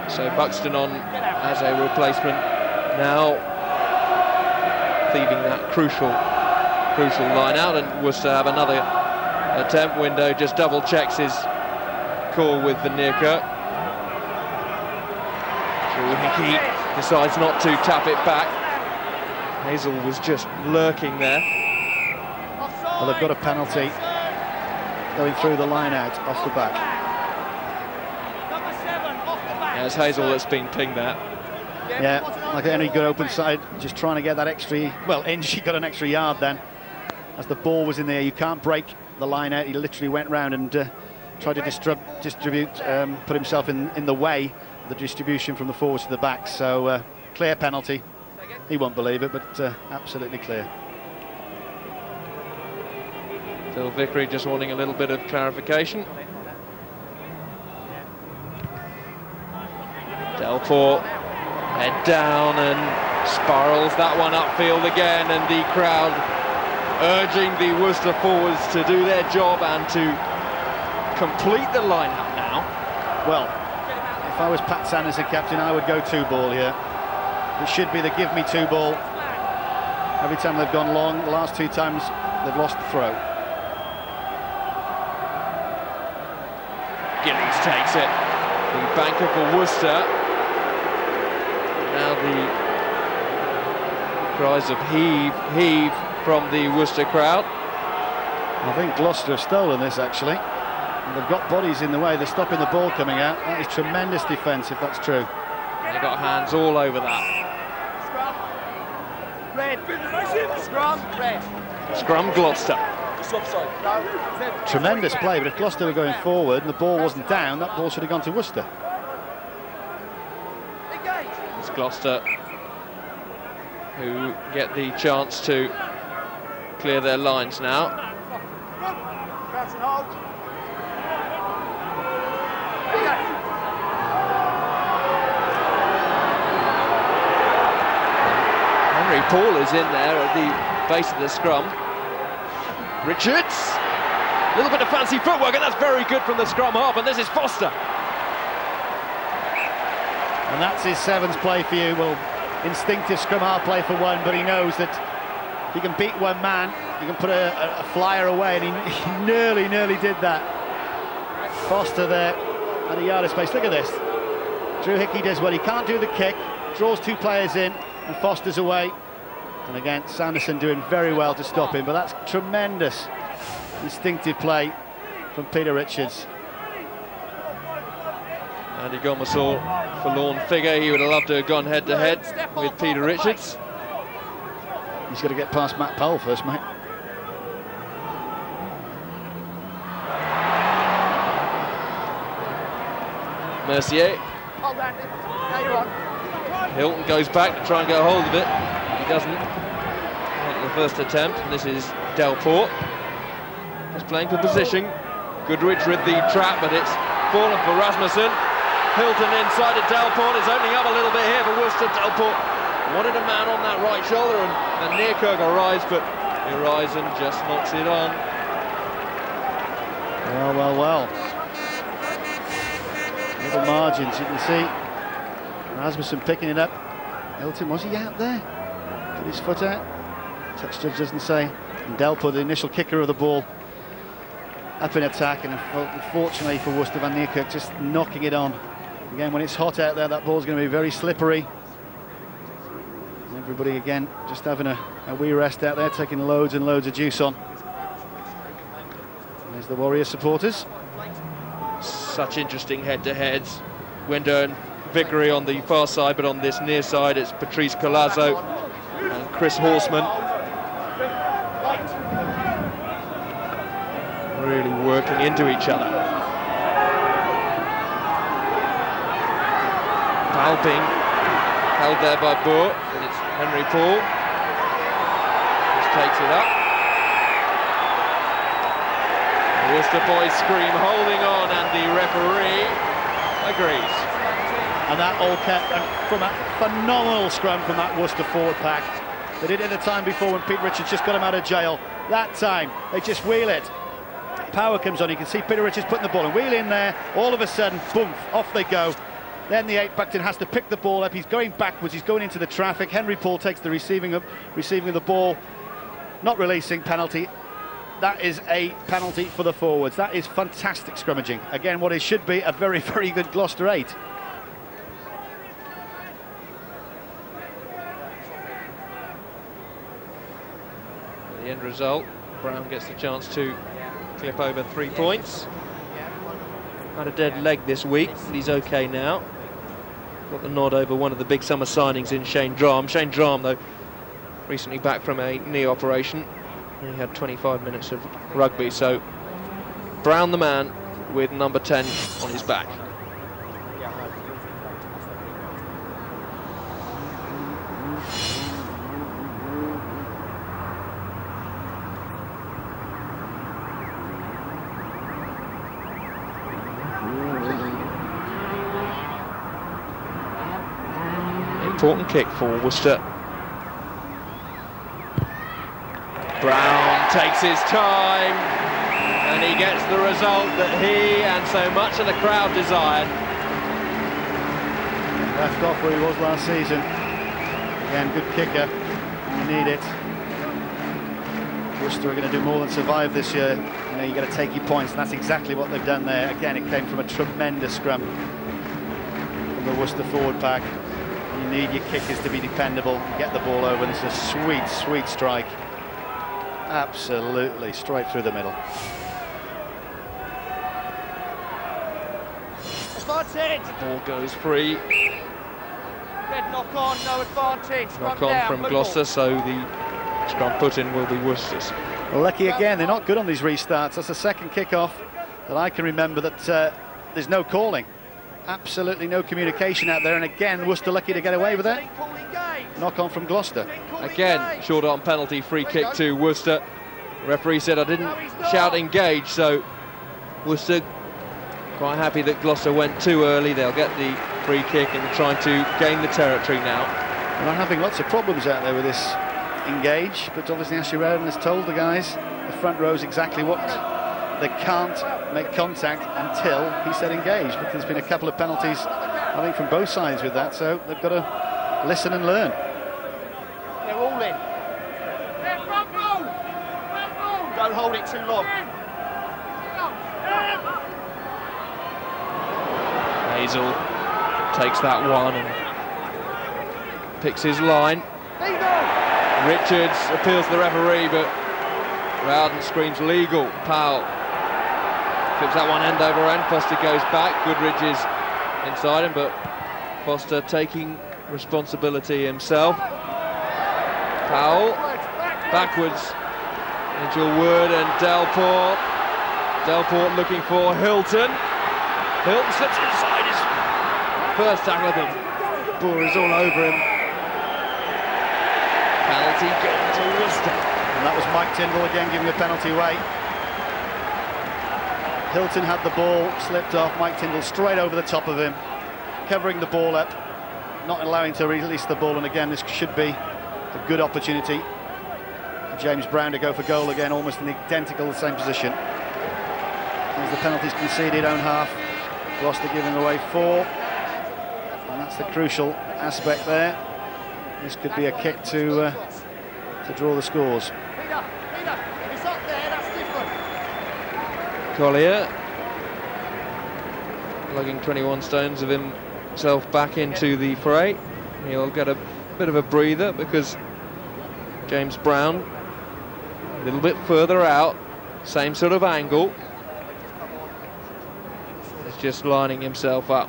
So Buxton on as a replacement now, thieving that crucial line out, and Worcester have another attempt. Window just double checks his call with the Nearkirk. Hickey decides not to tap it back. Hazel was just lurking there. Well, they've got a penalty going through the line out off the back. Yeah, it's Hazel that's been pinged there. Yeah, like any good open side, just trying to get that extra, well, Inge got an extra yard then. As the ball was in there, you can't break the line out. He literally went round and tried to distribute, put himself in the way of the distribution from the forwards to the back. So clear penalty. He won't believe it, but absolutely clear. Phil Vickery just wanting a little bit of clarification. Delport head down and spirals that one upfield again, and the crowd urging the Worcester forwards to do their job and to complete the line-up now. Well, if I was Pat Sanderson captain, I would go 2-ball here. It should be the give me 2-ball. Every time they've gone long, the last 2 times they've lost the throw. Gillies takes it. The banker for Worcester. Now the cries of heave, heave from the Worcester crowd. I think Gloucester have stolen this actually. And they've got bodies in the way, they're stopping the ball coming out. That is tremendous defence if that's true. They got hands all over that. Scrum Gloucester. Tremendous play, but if Gloucester were going forward and the ball wasn't down, that ball should have gone to Worcester. It's Gloucester who get the chance to clear their lines now. Henry Paul is in there at the base of the scrum. Richards, a little bit of fancy footwork, and that's very good from the scrum half, and this is Foster. And that's his sevens play for you. Well, instinctive scrum half play for one, but he knows that he can beat one man, he can put a flyer away, and he nearly did that. Foster there and a yard of space. Look at this. Drew Hickey does well. He can't do the kick, draws 2 players in, and Foster's away. And again, Sanderson doing very well to stop him, but that's tremendous instinctive play from Peter Richards. Andy Gomersall, forlorn figure. He would have loved to have gone head-to-head with Peter Richards. He's got to get past Matt Powell first, mate. Mercier. Hilton goes back to try and get a hold of it. He doesn't. Make the first attempt. And this is Delport. He's playing for position. Goodrich with the trap, but it's fallen for Rasmussen. Hilton inside of Delport. It's opening up a little bit here for Worcester. Delport wanted a man on that right shoulder, and Nearkirk arrives, but Horizon just knocks it on. Well. Little margins, you can see. Rasmussen picking it up. Hilton, was he out there? Put his foot out. Touch judge doesn't say. And Delport, the initial kicker of the ball, up in attack, and unfortunately for Worcester, Van Neerkerk just knocking it on. Again, when it's hot out there, that ball's going to be very slippery. And everybody again just having a wee rest out there, taking loads and loads of juice on. There's the Warriors supporters. Such interesting head-to-heads. Winder and Vickery on the far side, but on this near side it's Patrice Colazzo and Chris Horseman. Really working into each other. Palping, held there by Boer, and it's Henry Paul. Just takes it up. The Worcester boys scream, holding on, and the referee agrees. And that all kept from a phenomenal scrum from that Worcester forward pack. They did it the time before when Pete Richards just got him out of jail. That time, they just wheel it. Power comes on, you can see Peter Richards putting the ball and wheel in there. All of a sudden, boom, off they go. Then the 8 Buckton has to pick the ball up. He's going backwards, he's going into the traffic. Henry Paul takes the receiving of the ball, not releasing, penalty. That is a penalty for the forwards. That is fantastic scrummaging. Again, what it should be a very, very good Gloucester 8. The end result, Brown gets the chance to clip over 3 points. Had a dead leg this week, but he's okay now. Got the nod over one of the big summer signings in Shane Drum. Shane Drum, though, recently back from a knee operation. He had 25 minutes of rugby, so Brown the man with number 10 on his back. Important kick for Worcester. Brown takes his time, and he gets the result that he and so much of the crowd desired. Left off where he was last season. Again, good kicker. You need it. Worcester are going to do more than survive this year. You know, you got to take your points, and that's exactly what they've done there. Again, it came from a tremendous scrum from the Worcester forward pack. You need your kickers to be dependable, get the ball over. This is a sweet, sweet strike. Absolutely, straight through the middle. Advantage. Ball goes free. Red knock on, no advantage. Knock on from Gloucester, so the scrum put in will be Worcester's. Well, lucky again, they're not good on these restarts. That's the second kick-off that I can remember that there's no calling. Absolutely no communication out there, and again, Worcester lucky to get away with it. Knock on from Gloucester. Again, short on penalty, free kick to Worcester. The referee said I didn't shout engage, so Worcester quite happy that Gloucester went too early. They'll get the free kick and trying to gain the territory now. Well, I'm having lots of problems out there with this engage, but obviously Ashley Rowden has told the guys, the front rows, exactly what they can't make contact until he said engage. But there's been a couple of penalties, I think, from both sides with that, so they've got to listen and learn. They're all in. Don't hold it too long. Hazel takes that one and picks his line. Richards appeals to the referee, but Rowden screams legal. Powell flips that one end over end. Foster goes back. Goodridge is inside him, but Foster taking responsibility himself. Powell backwards. Nigel Wood and Delport. Delport looking for Hilton. Hilton slips inside his first tackle, but Boer is all over him. Penalty going to Worcester. And that was Mike Tyndall again giving a penalty away. Hilton had the ball, slipped off. Mike Tyndall straight over the top of him, covering the ball up, not allowing to release the ball. And again, this should be a good opportunity for James Brown to go for goal again, almost in the identical the same position. As the penalties conceded, own half. Gloucester giving away 4, and that's the crucial aspect there. This could be a kick to draw the scores. Collier lugging 21 stones of himself back into the fray. He'll get a bit of a breather because James Brown a little bit further out, same sort of angle. He's just lining himself up.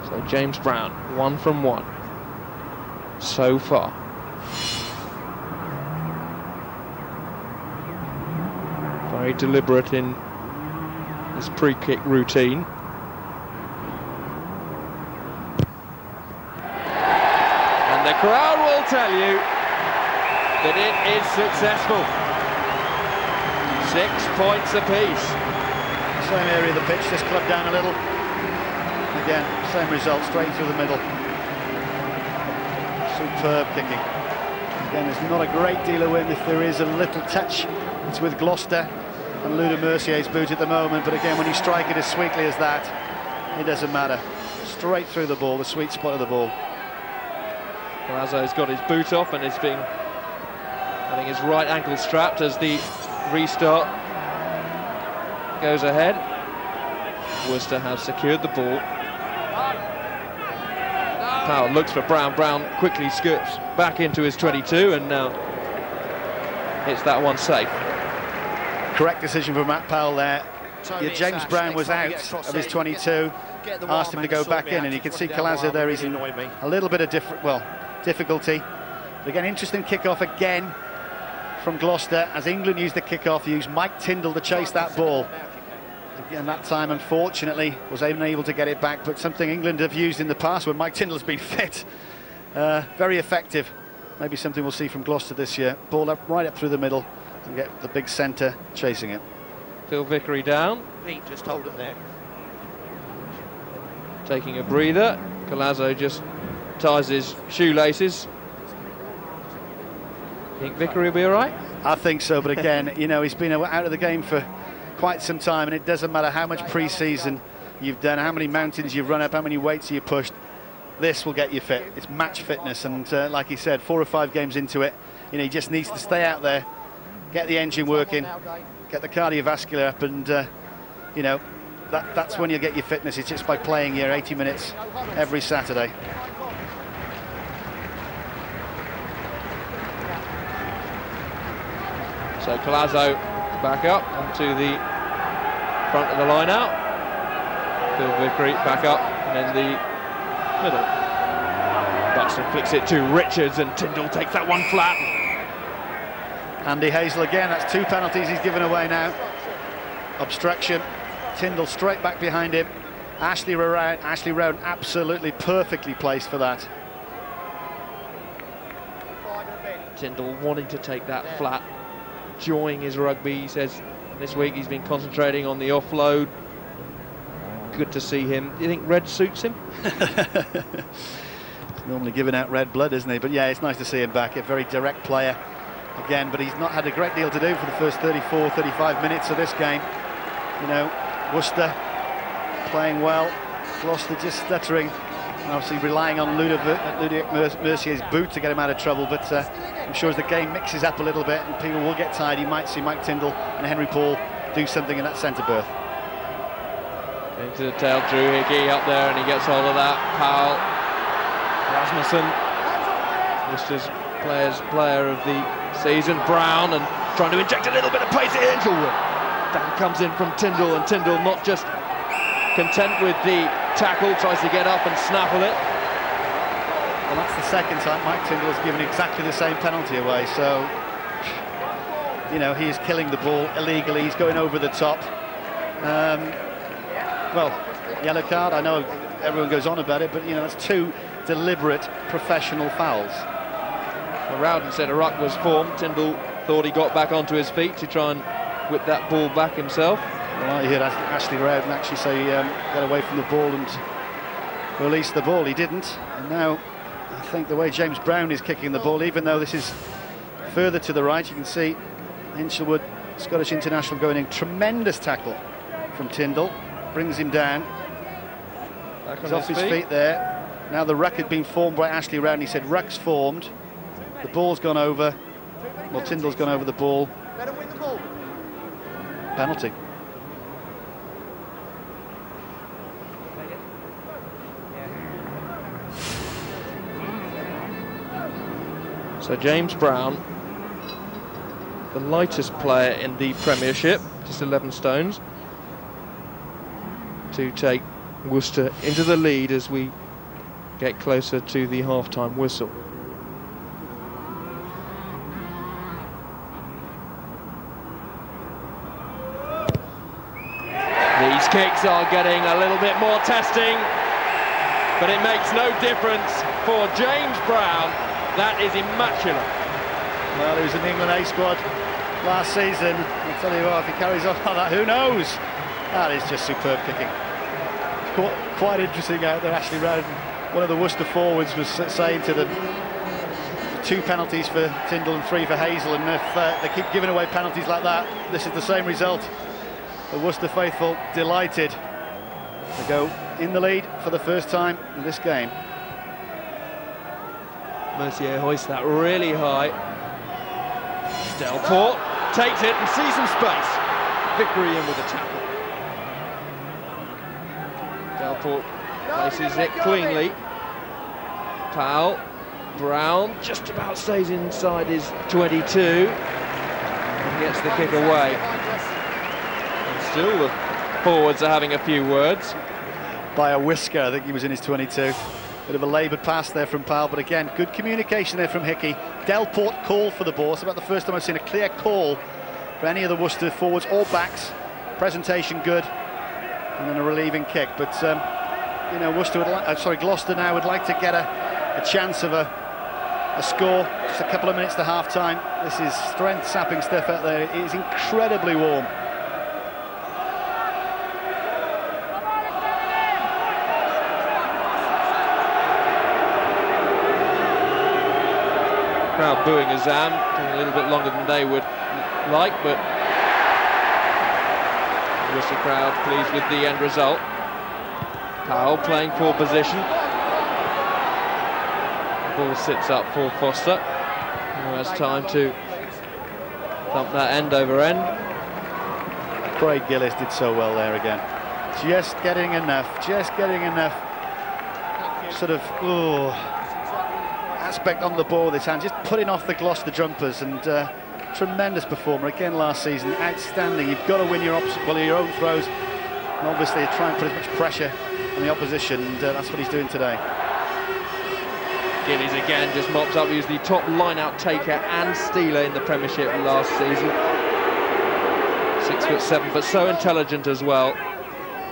So James Brown, 1 from 1 so far. Very deliberate in his pre-kick routine. And the crowd will tell you that it is successful. 6 points apiece. Same area of the pitch, just clubbed down a little. Again, same result, straight through the middle. Superb kicking. Again, there's not a great deal of wind. If there is a little touch, it's with Gloucester and Luda Mercier's boot at the moment. But again, when you strike it as sweetly as that, it doesn't matter. Straight through the ball, the sweet spot of the ball. Palazzo's got his boot off and is being, I think, his right ankle strapped as the restart goes ahead. Worcester has secured the ball. Powell looks for Brown. Brown quickly skirts back into his 22 and now hits that one safe. Correct decision for Matt Powell there. Yeah, James Brown was out of his 22, asked him to go back in, and you can see Palazzo there. He's in a little bit of difficulty. But again, interesting kick-off again from Gloucester. As England used the kick-off, used Mike Tyndall to chase that ball. Again, that time, unfortunately, was unable to get it back, but something England have used in the past when Mike Tyndall's been fit. Very effective. Maybe something we'll see from Gloucester this year. Ball up, right up through the middle, and get the big centre chasing it. Phil Vickery down. Pete, just hold it there. Taking a breather. Palazzo just ties his shoelaces. Think Vickery will be all right? I think so, but again, you know, he's been out of the game for quite some time, and it doesn't matter how much pre-season you've done, how many mountains you've run up, how many weights you've pushed. This will get you fit. It's match fitness, and like he said, 4 or 5 games into it, you know, he just needs to stay out there, get the engine working, get the cardiovascular up, and you know, that's when you get your fitness. It's just by playing here 80 minutes every Saturday. So Palazzo back up onto the front of the line out. Phil Vickery back up and in the middle. Buxton flicks it to Richards and Tyndall takes that one flat. Andy Hazel again, that's 2 penalties he's given away now. Obstruction, Tyndall straight back behind him. Ashley Rowan absolutely perfectly placed for that. Tyndall wanting to take that flat, enjoying his rugby. He says this week he's been concentrating on the offload. Good to see him. Do you think red suits him? He's normally giving out red blood, isn't he? But yeah, it's nice to see him back. A very direct player again, but he's not had a great deal to do for the first 34, 35 minutes of this game. You know, Worcester playing well, Gloucester just stuttering obviously relying on Ludovic Mercier's boot to get him out of trouble, but I'm sure as the game mixes up a little bit and people will get tired, you might see Mike Tindall and Henry Paul do something in that centre berth. Into the tail, Drew Hickey up there, and he gets hold of that. Powell, Rasmussen, Worcester's player of the season. Brown, and trying to inject a little bit of pace at Anglewood. Down comes in from Tindall, and Tindall not just content with the tackle, tries to get up and snaffle it. Well, that's the second time Mike Tindall has given exactly the same penalty away, so you know, he is killing the ball illegally, he's going over the top. Well, yellow card, I know everyone goes on about it, but you know, that's 2 deliberate professional fouls. Well, Rowden said a ruck was formed. Tindall thought he got back onto his feet to try and whip that ball back himself. Well, I heard Ashley Rowden actually say get away from the ball and release the ball. He didn't, and now I think the way James Brown is kicking the ball, even though this is further to the right, you can see Hinchelwood, Scottish international, going in. Tremendous tackle from Tindall, brings him down. He's off his feet there. Now the ruck had been formed by Ashley Rowden. He said ruck's formed, the ball's gone over. Well, Tindall's gone over the ball. Let him win the ball. Penalty. So James Brown, the lightest player in the Premiership, just 11 stones, to take Worcester into the lead as we get closer to the half-time whistle. These kicks are getting a little bit more testing, but it makes no difference for James Brown. That is immaculate. Well, he was in the England A squad last season. I'll tell you what, if he carries on like that, who knows? That is just superb kicking. Quite interesting out there, Ashley Rowden. One of the Worcester forwards was saying to them, 2 penalties for Tindall and 3 for Hazel, and if they keep giving away penalties like that, this is the same result. The Worcester faithful delighted to go in the lead for the first time in this game. Mercier hoists that really high. Delport takes it and sees some space. Vickery in with a tackle. Delport places it cleanly. Powell, Brown just about stays inside his 22 and gets the kick away. And still the forwards are having a few words. By a whisker, I think he was in his 22. Bit of a laboured pass there from Powell, but again, good communication there from Hickey. Delport called for the ball. It's about the first time I've seen a clear call for any of the Worcester forwards or backs. Presentation good, and then a relieving kick. But you know, Gloucester now would like to get a chance of a score. Just a couple of minutes to half time. This is strength-sapping stuff out there. It is incredibly warm. Crowd booing Azam, taking a little bit longer than they would like, but the Worcester crowd pleased with the end result. Powell playing for position. The ball sits up for Foster, who has time to thump that end over end. Craig Gillis did so well there again. Just getting enough sort of aspect on the ball this hand, just putting off the Gloucester jumpers, and tremendous performer again last season, outstanding. You've got to win your own throws, and obviously try and put as much pressure on the opposition, and that's what he's doing today. Gillies again just mops up. He was the top line-out taker and stealer in the Premiership last season. 6'7", but so intelligent as well.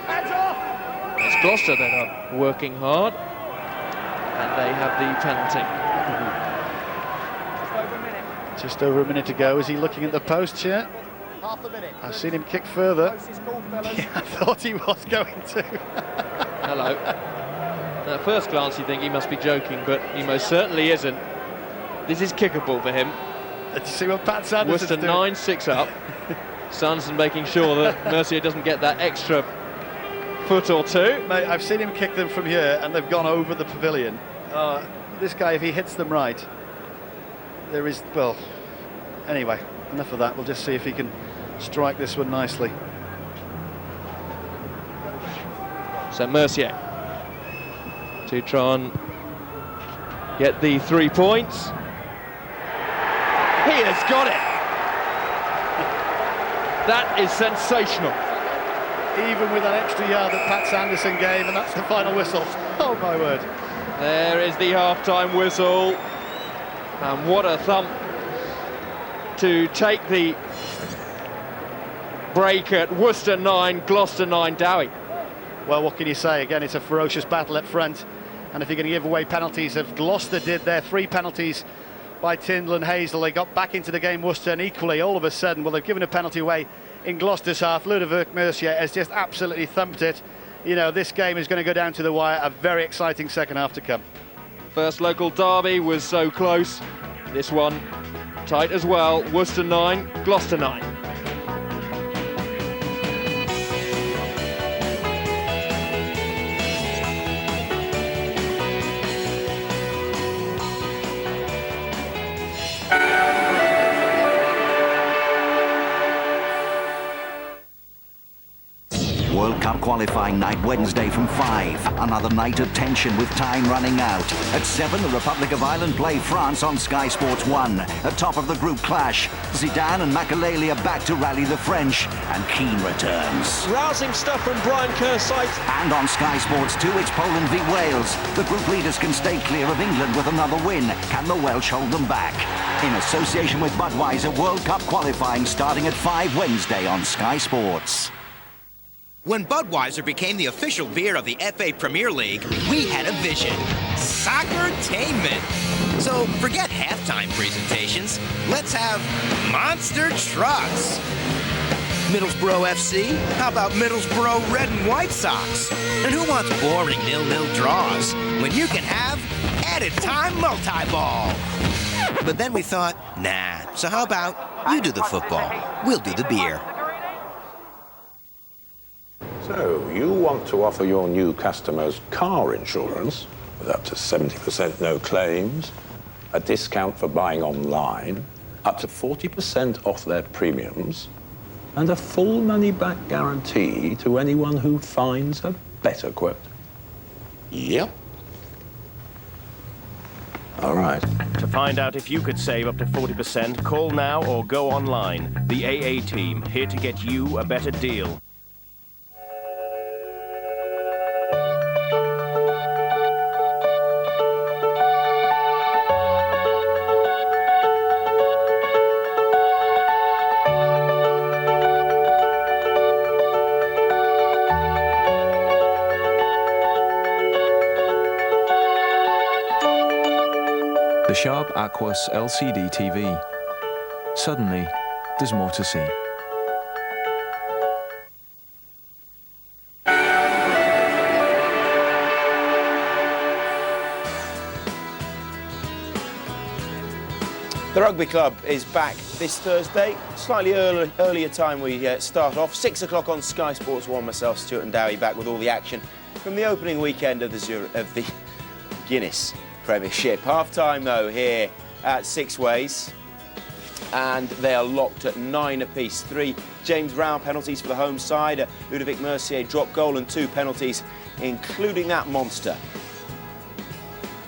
It's Gloucester that are working hard, and they have the penalty. Just over a minute to go. Is he looking at the post here? Half a minute. I've seen him kick further. Yeah, I thought he was going to. Hello. At first glance you think he must be joking, but he most certainly isn't. This is kickable for him. Did you see what Pat Sanderson's Worcester doing? 9-6 up. Sanderson making sure that Mercier doesn't get that extra foot or two. Mate, I've seen him kick them from here, and they've gone over the pavilion. This guy, if he hits them right, there is, well, anyway, enough of that. We'll just see if he can strike this one nicely. So Mercier to try and get the 3 points. He has got it. That is sensational. Even with that extra yard that Pat Sanderson gave, and that's the final whistle. Oh my word. There is the half-time whistle. And what a thump to take the break at Worcester 9, Gloucester 9, Dowie. Well, what can you say? Again, it's a ferocious battle at front. And if you're going to give away penalties, if Gloucester did their 3 penalties by Tyndall and Hazel, they got back into the game, Worcester, and equally, all of a sudden, well, they've given a penalty away in Gloucester's half. Ludovic Mercier has just absolutely thumped it. You know, this game is going to go down to the wire. A very exciting second half to come. First local derby was so close. This one tight as well. Worcester 9, Gloucester 9. World Cup qualifying night Wednesday from 5. Another night of tension with time running out. At 7, the Republic of Ireland play France on Sky Sports 1. At top of the group clash, Zidane and Makelele are back to rally the French, and Keane returns. Rousing stuff from Brian Kerr's side. And on Sky Sports 2, it's Poland v Wales. The group leaders can stay clear of England with another win. Can the Welsh hold them back? In association with Budweiser, World Cup qualifying starting at 5 Wednesday on Sky Sports. When Budweiser became the official beer of the FA Premier League, we had a vision: soccertainment. So forget halftime presentations. Let's have monster trucks. Middlesbrough FC? How about Middlesbrough Red and White Sox? And who wants boring 0-0 draws when you can have added time multi-ball? But then we thought, nah, so how about you do the football, we'll do the beer. So, you want to offer your new customers car insurance with up to 70% no claims, a discount for buying online, up to 40% off their premiums, and a full money-back guarantee to anyone who finds a better quote. Yep. All right. To find out if you could save up to 40%, call now or go online. The AA team, here to get you a better deal. The Sharp Aquos LCD TV. Suddenly, there's more to see. The Rugby Club is back this Thursday. Slightly earlier time we start off. 6 o'clock on Sky Sports 1. Myself, Stuart and Dowie, back with all the action from the opening weekend of the Guinness Premiership. Half-time, though, here at Six Ways. And they are locked at 9 apiece. 3 James Brown penalties for the home side. Ludovic Mercier drop goal and 2 penalties, including that monster.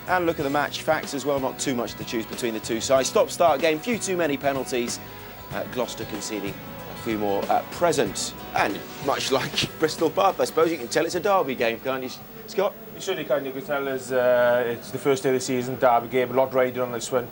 And look at the match facts as well. Not too much to choose between the two sides. Stop-start game, few too many penalties. Gloucester conceding a few more at present. And much like Bristol Bath, I suppose you can tell it's a derby game, can't you, Scott? You certainly can. You can tell us it's the first day of the season, derby game, a lot riding on this one.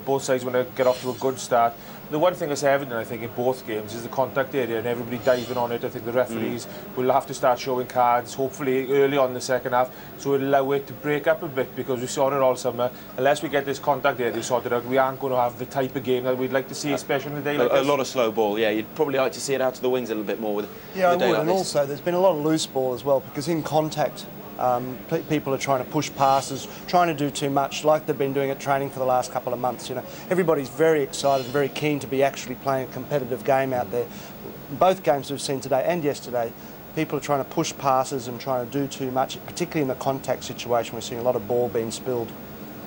Both sides want to get off to a good start. The one thing that's evident, I think, in both games is the contact area and everybody diving on it. I think the referees will have to start showing cards, hopefully early on in the second half, so it'll allow it to break up a bit, because we saw it all summer. Unless we get this contact area sorted out, we aren't going to have the type of game that we'd like to see, especially in a day like this. A lot of slow ball, yeah. You'd probably like to see it out to the wings a little bit more with Yeah, I a day would, like and this. also there's been a lot of loose ball as well, because in contact, people are trying to push passes, trying to do too much, like they've been doing at training for the last couple of months. You know, everybody's very excited, very keen to be actually playing a competitive game out there. Both games we've seen today and yesterday, People are trying to push passes and trying to do too much, particularly in the contact situation. We're seeing a lot of ball being spilled.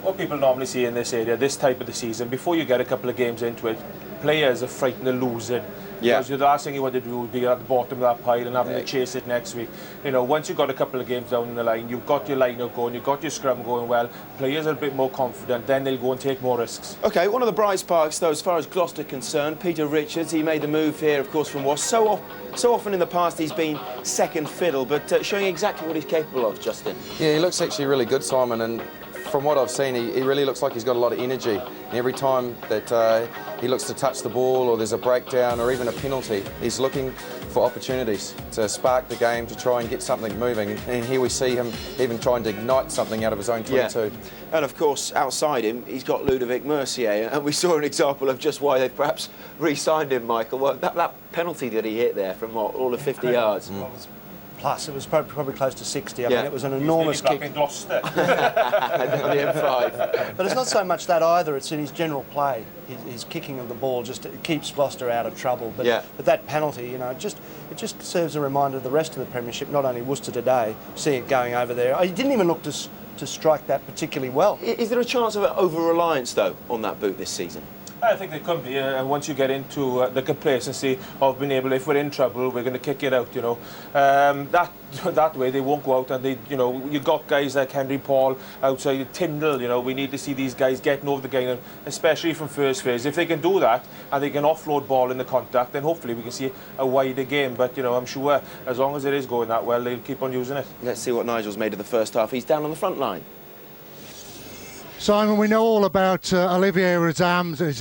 What people normally see in this area, this type of the season, before you get a couple of games into it, players are frightened of losing. Yeah. Because the last thing you want to do would be at the bottom of that pile and having to chase it next week. You know, once you've got a couple of games down the line, you've got your line-up going, you've got your scrum going well, players are a bit more confident, then they'll go and take more risks. OK, one of the bright sparks, though, as far as Gloucester concerned, Peter Richards, he made the move here, of course, from Wasps. So often in the past he's been second fiddle, but showing exactly what he's capable of, Justin. Yeah, he looks actually really good, Simon, and from what I've seen, he really looks like he's got a lot of energy. And every time that he looks to touch the ball or there's a breakdown or even a penalty, he's looking for opportunities to spark the game, to try and get something moving. And here we see him even trying to ignite something out of his own 22. Yeah. And of course, outside him, he's got Ludovic Mercier, and we saw an example of just why they've perhaps re-signed him, Michael. Well, that penalty that he hit there from what, all of 50 yards. Plus, it was probably close to 60. I mean, it was an enormous kick. In Gloucester. But it's not so much that either. It's in his general play. His kicking of the ball it keeps Gloucester out of trouble. But that penalty, you know, it just serves a reminder of the rest of the Premiership, not only Worcester today, seeing it going over there. He didn't even look to strike that particularly well. Is there a chance of over-reliance, though, on that boot this season? I think there could be, once you get into the complacency of being able, if we're in trouble, we're going to kick it out, you know. That way they won't go out and they, you know, you've got guys like Henry Paul outside, Tyndall, you know, we need to see these guys getting over the game, and especially from first phase. If they can do that and they can offload ball in the contact, then hopefully we can see a wider game. But, you know, I'm sure as long as it is going that well, they'll keep on using it. Let's see what Nigel's made of the first half. He's down on the front line. Simon, we know all about Olivier Razams. He's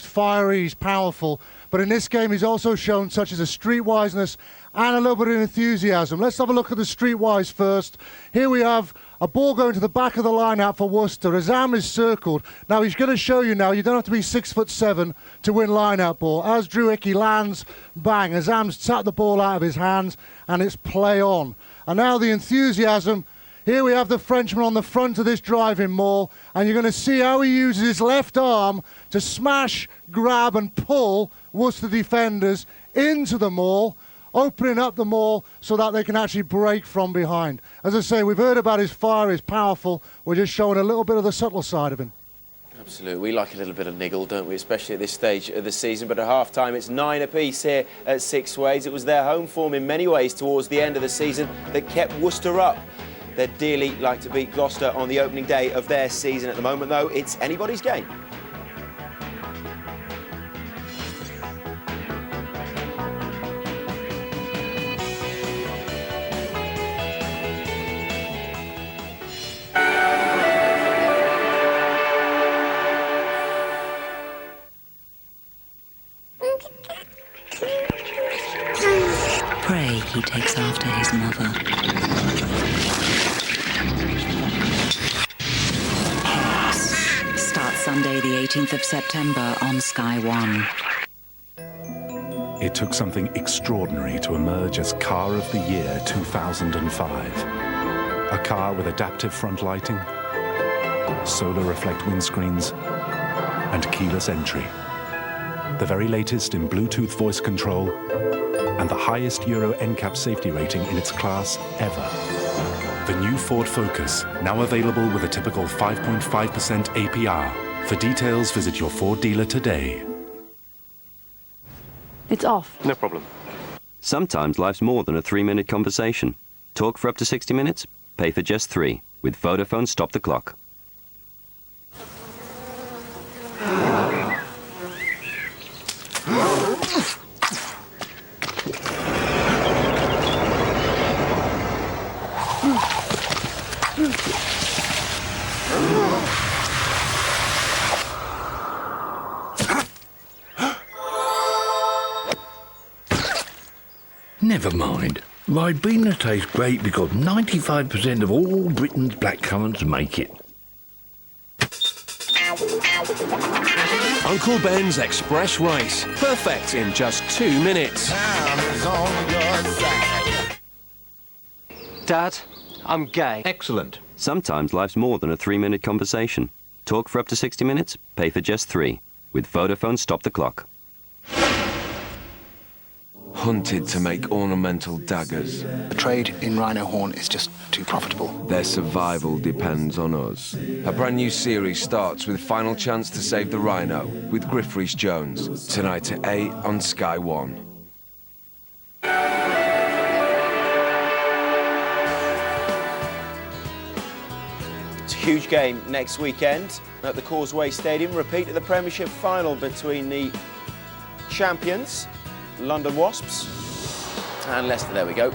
fiery, he's powerful, but in this game he's also shown such as a streetwiseness and a little bit of enthusiasm. Let's have a look at the streetwise first. Here we have a ball going to the back of the line out for Worcester. Razam is circled. Now he's going to show you now, you don't have to be 6'7" to win line-out ball. As Drew Hickey lands, bang, Razam's tapped the ball out of his hands and it's play on. And now the enthusiasm. Here we have the Frenchman on the front of this driving maul, and you're going to see how he uses his left arm to smash, grab and pull Worcester defenders into the maul, opening up the maul so that they can actually break from behind. As I say, we've heard about his fire, he's powerful. We're just showing a little bit of the subtle side of him. Absolutely. We like a little bit of niggle, don't we, especially at this stage of the season. But at half-time, it's 9 apiece here at Six Ways. It was their home form in many ways towards the end of the season that kept Worcester up. They'd dearly like to beat Gloucester on the opening day of their season. At the moment, though, it's anybody's game. Pray he takes after his mother. Sunday, the 18th of September on Sky One. It took something extraordinary to emerge as Car of the Year 2005. A car with adaptive front lighting, solar reflect windscreens, and keyless entry. The very latest in Bluetooth voice control and the highest Euro NCAP safety rating in its class ever. The new Ford Focus, now available with a typical 5.5% APR. For details, visit your Ford dealer today. It's off. No problem. Sometimes life's more than a 3-minute conversation. Talk for up to 60 minutes, pay for just 3. With Vodafone Stop the Clock. Never mind. Ribena tastes great because 95% of all Britain's blackcurrants make it. Uncle Ben's Express Rice. Perfect in just 2 minutes. Dad, I'm gay. Excellent. Sometimes life's more than a 3-minute conversation. Talk for up to 60 minutes, pay for just 3. With Vodafone Stop the Clock. hunted to make ornamental daggers. The trade in rhino horn is just too profitable. Their survival depends on us. A brand new series starts with Final Chance to Save the Rhino with Griff Rhys-Jones, tonight at 8 on Sky One. It's a huge game next weekend at the Causeway Stadium. Repeat of the Premiership final between the champions, London Wasps, and Leicester. There we go.